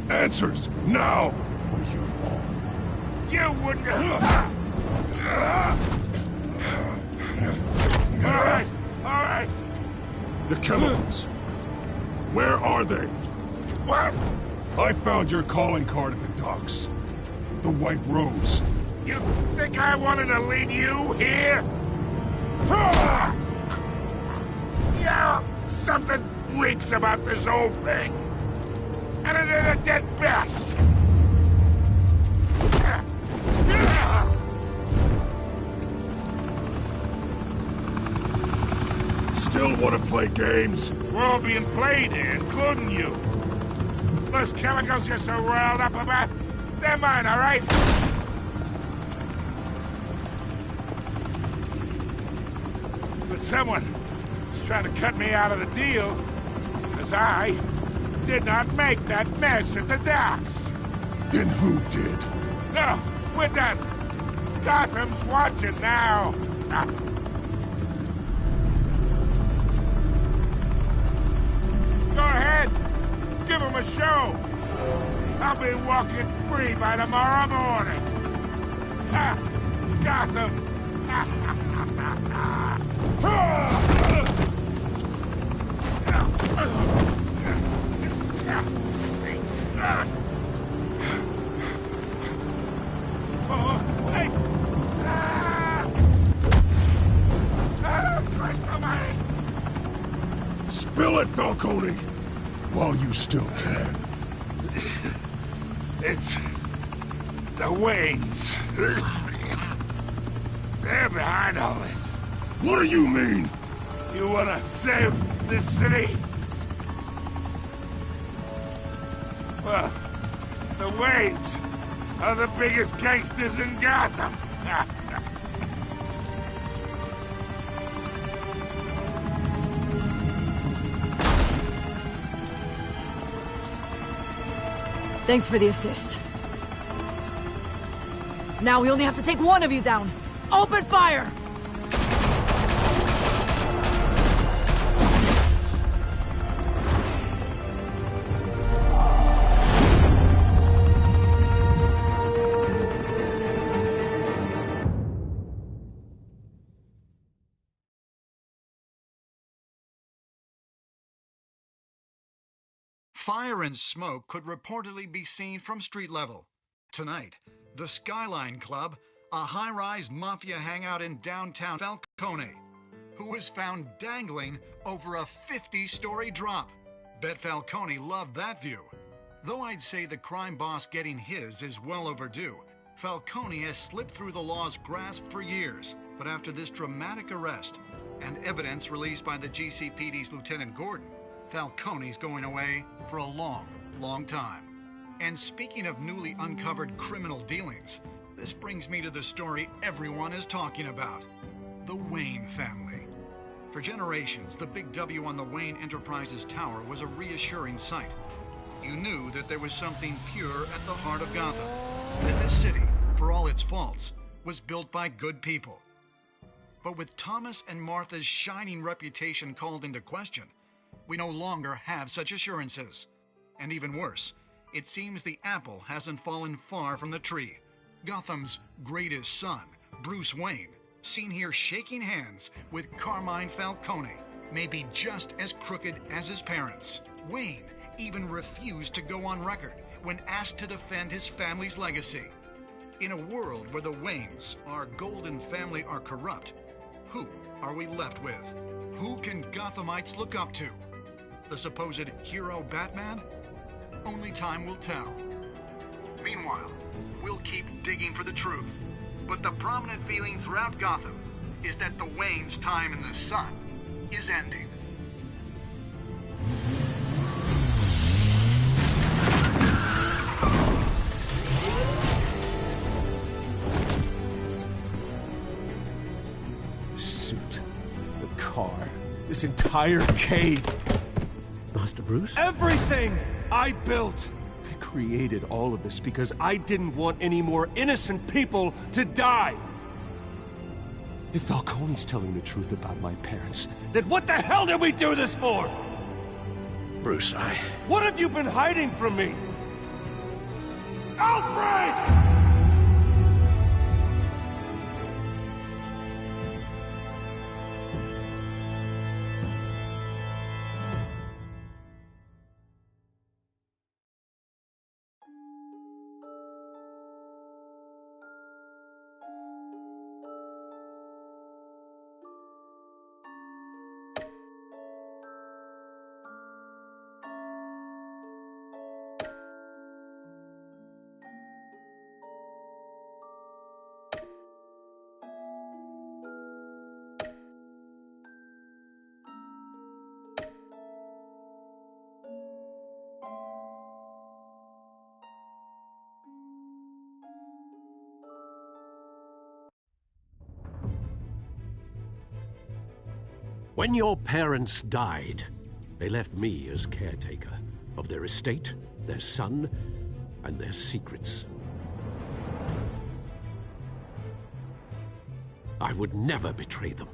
Speaker 8: Answers, now, or you fall.
Speaker 12: You wouldn't... All right.
Speaker 8: The chemicals. Where are they?
Speaker 12: What?
Speaker 8: I found your calling card at the docks. The White Rose.
Speaker 12: You think I wanted to leave you here? Yeah, something reeks about this whole thing. And it is a dead bat.
Speaker 8: Still want to play games?
Speaker 12: We're all being played here, including you. Those chemicals you're so riled up about, they're mine, all right? But someone is trying to cut me out of the deal, because I did not make that mess at the docks.
Speaker 8: Then who did?
Speaker 12: No, we're done. Gotham's watching now. Go ahead. Give him a show. I'll be walking free by tomorrow morning. Gotham.
Speaker 8: Spill it, Falcone! While you still can.
Speaker 12: It's... the Waynes. They're behind all this.
Speaker 8: What do you mean?
Speaker 12: You wanna save this city? Well, the Waynes are the biggest gangsters in Gotham.
Speaker 17: Thanks for the assist. Now we only have to take one of you down. Open fire!
Speaker 13: Fire and smoke could reportedly be seen from street level. Tonight, the Skyline Club, a high-rise mafia hangout in downtown Falcone, who was found dangling over a 50-story drop. Bet Falcone loved that view. Though I'd say the crime boss getting his is well overdue, Falcone has slipped through the law's grasp for years. But after this dramatic arrest and evidence released by the GCPD's Lieutenant Gordon, Falcone's going away for a long, long time. And speaking of newly uncovered criminal dealings, this brings me to the story everyone is talking about. The Wayne family. For generations, the big W on the Wayne Enterprises Tower was a reassuring sight. You knew that there was something pure at the heart of Gotham. That this city, for all its faults, was built by good people. But with Thomas and Martha's shining reputation called into question, we no longer have such assurances. And even worse, it seems the apple hasn't fallen far from the tree. Gotham's greatest son, Bruce Wayne, seen here shaking hands with Carmine Falcone, may be just as crooked as his parents. Wayne even refused to go on record when asked to defend his family's legacy. In a world where the Waynes, our golden family, are corrupt, who are we left with? Who can Gothamites look up to? The supposed hero Batman? Only time will tell. Meanwhile, we'll keep digging for the truth. But the prominent feeling throughout Gotham is that the Waynes' time in the sun is ending.
Speaker 2: The suit, the car, this entire cave.
Speaker 6: Master Bruce?
Speaker 2: Everything I built! I created all of this because I didn't want any more innocent people to die! If Falcone's telling the truth about my parents, then what the hell did we do this for?
Speaker 19: Bruce,
Speaker 2: What have you been hiding from me? Alfred!
Speaker 6: When your parents died, they left me as caretaker of their estate, their son, and their secrets. I would never betray them.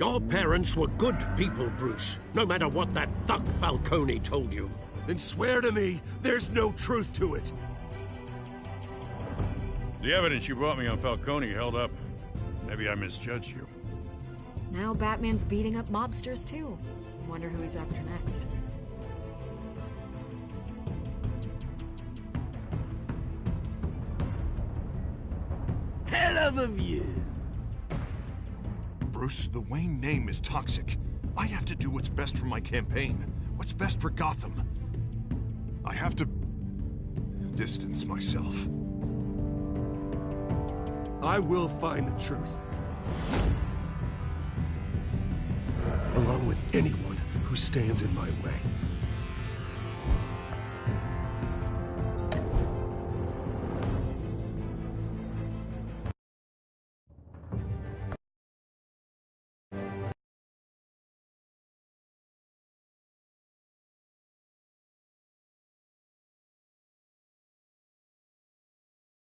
Speaker 6: Your parents were good people, Bruce, no matter what that thug Falcone told you.
Speaker 2: Then swear to me there's no truth to it.
Speaker 12: The evidence you brought me on Falcone held up. Maybe I misjudged you.
Speaker 1: Now Batman's beating up mobsters too. Wonder who he's after next.
Speaker 19: Hell of a view.
Speaker 9: Bruce, the Wayne name is toxic. I have to do what's best for my campaign. What's best for Gotham. I have to distance myself.
Speaker 2: I will find the truth. Along with anyone who stands in my way.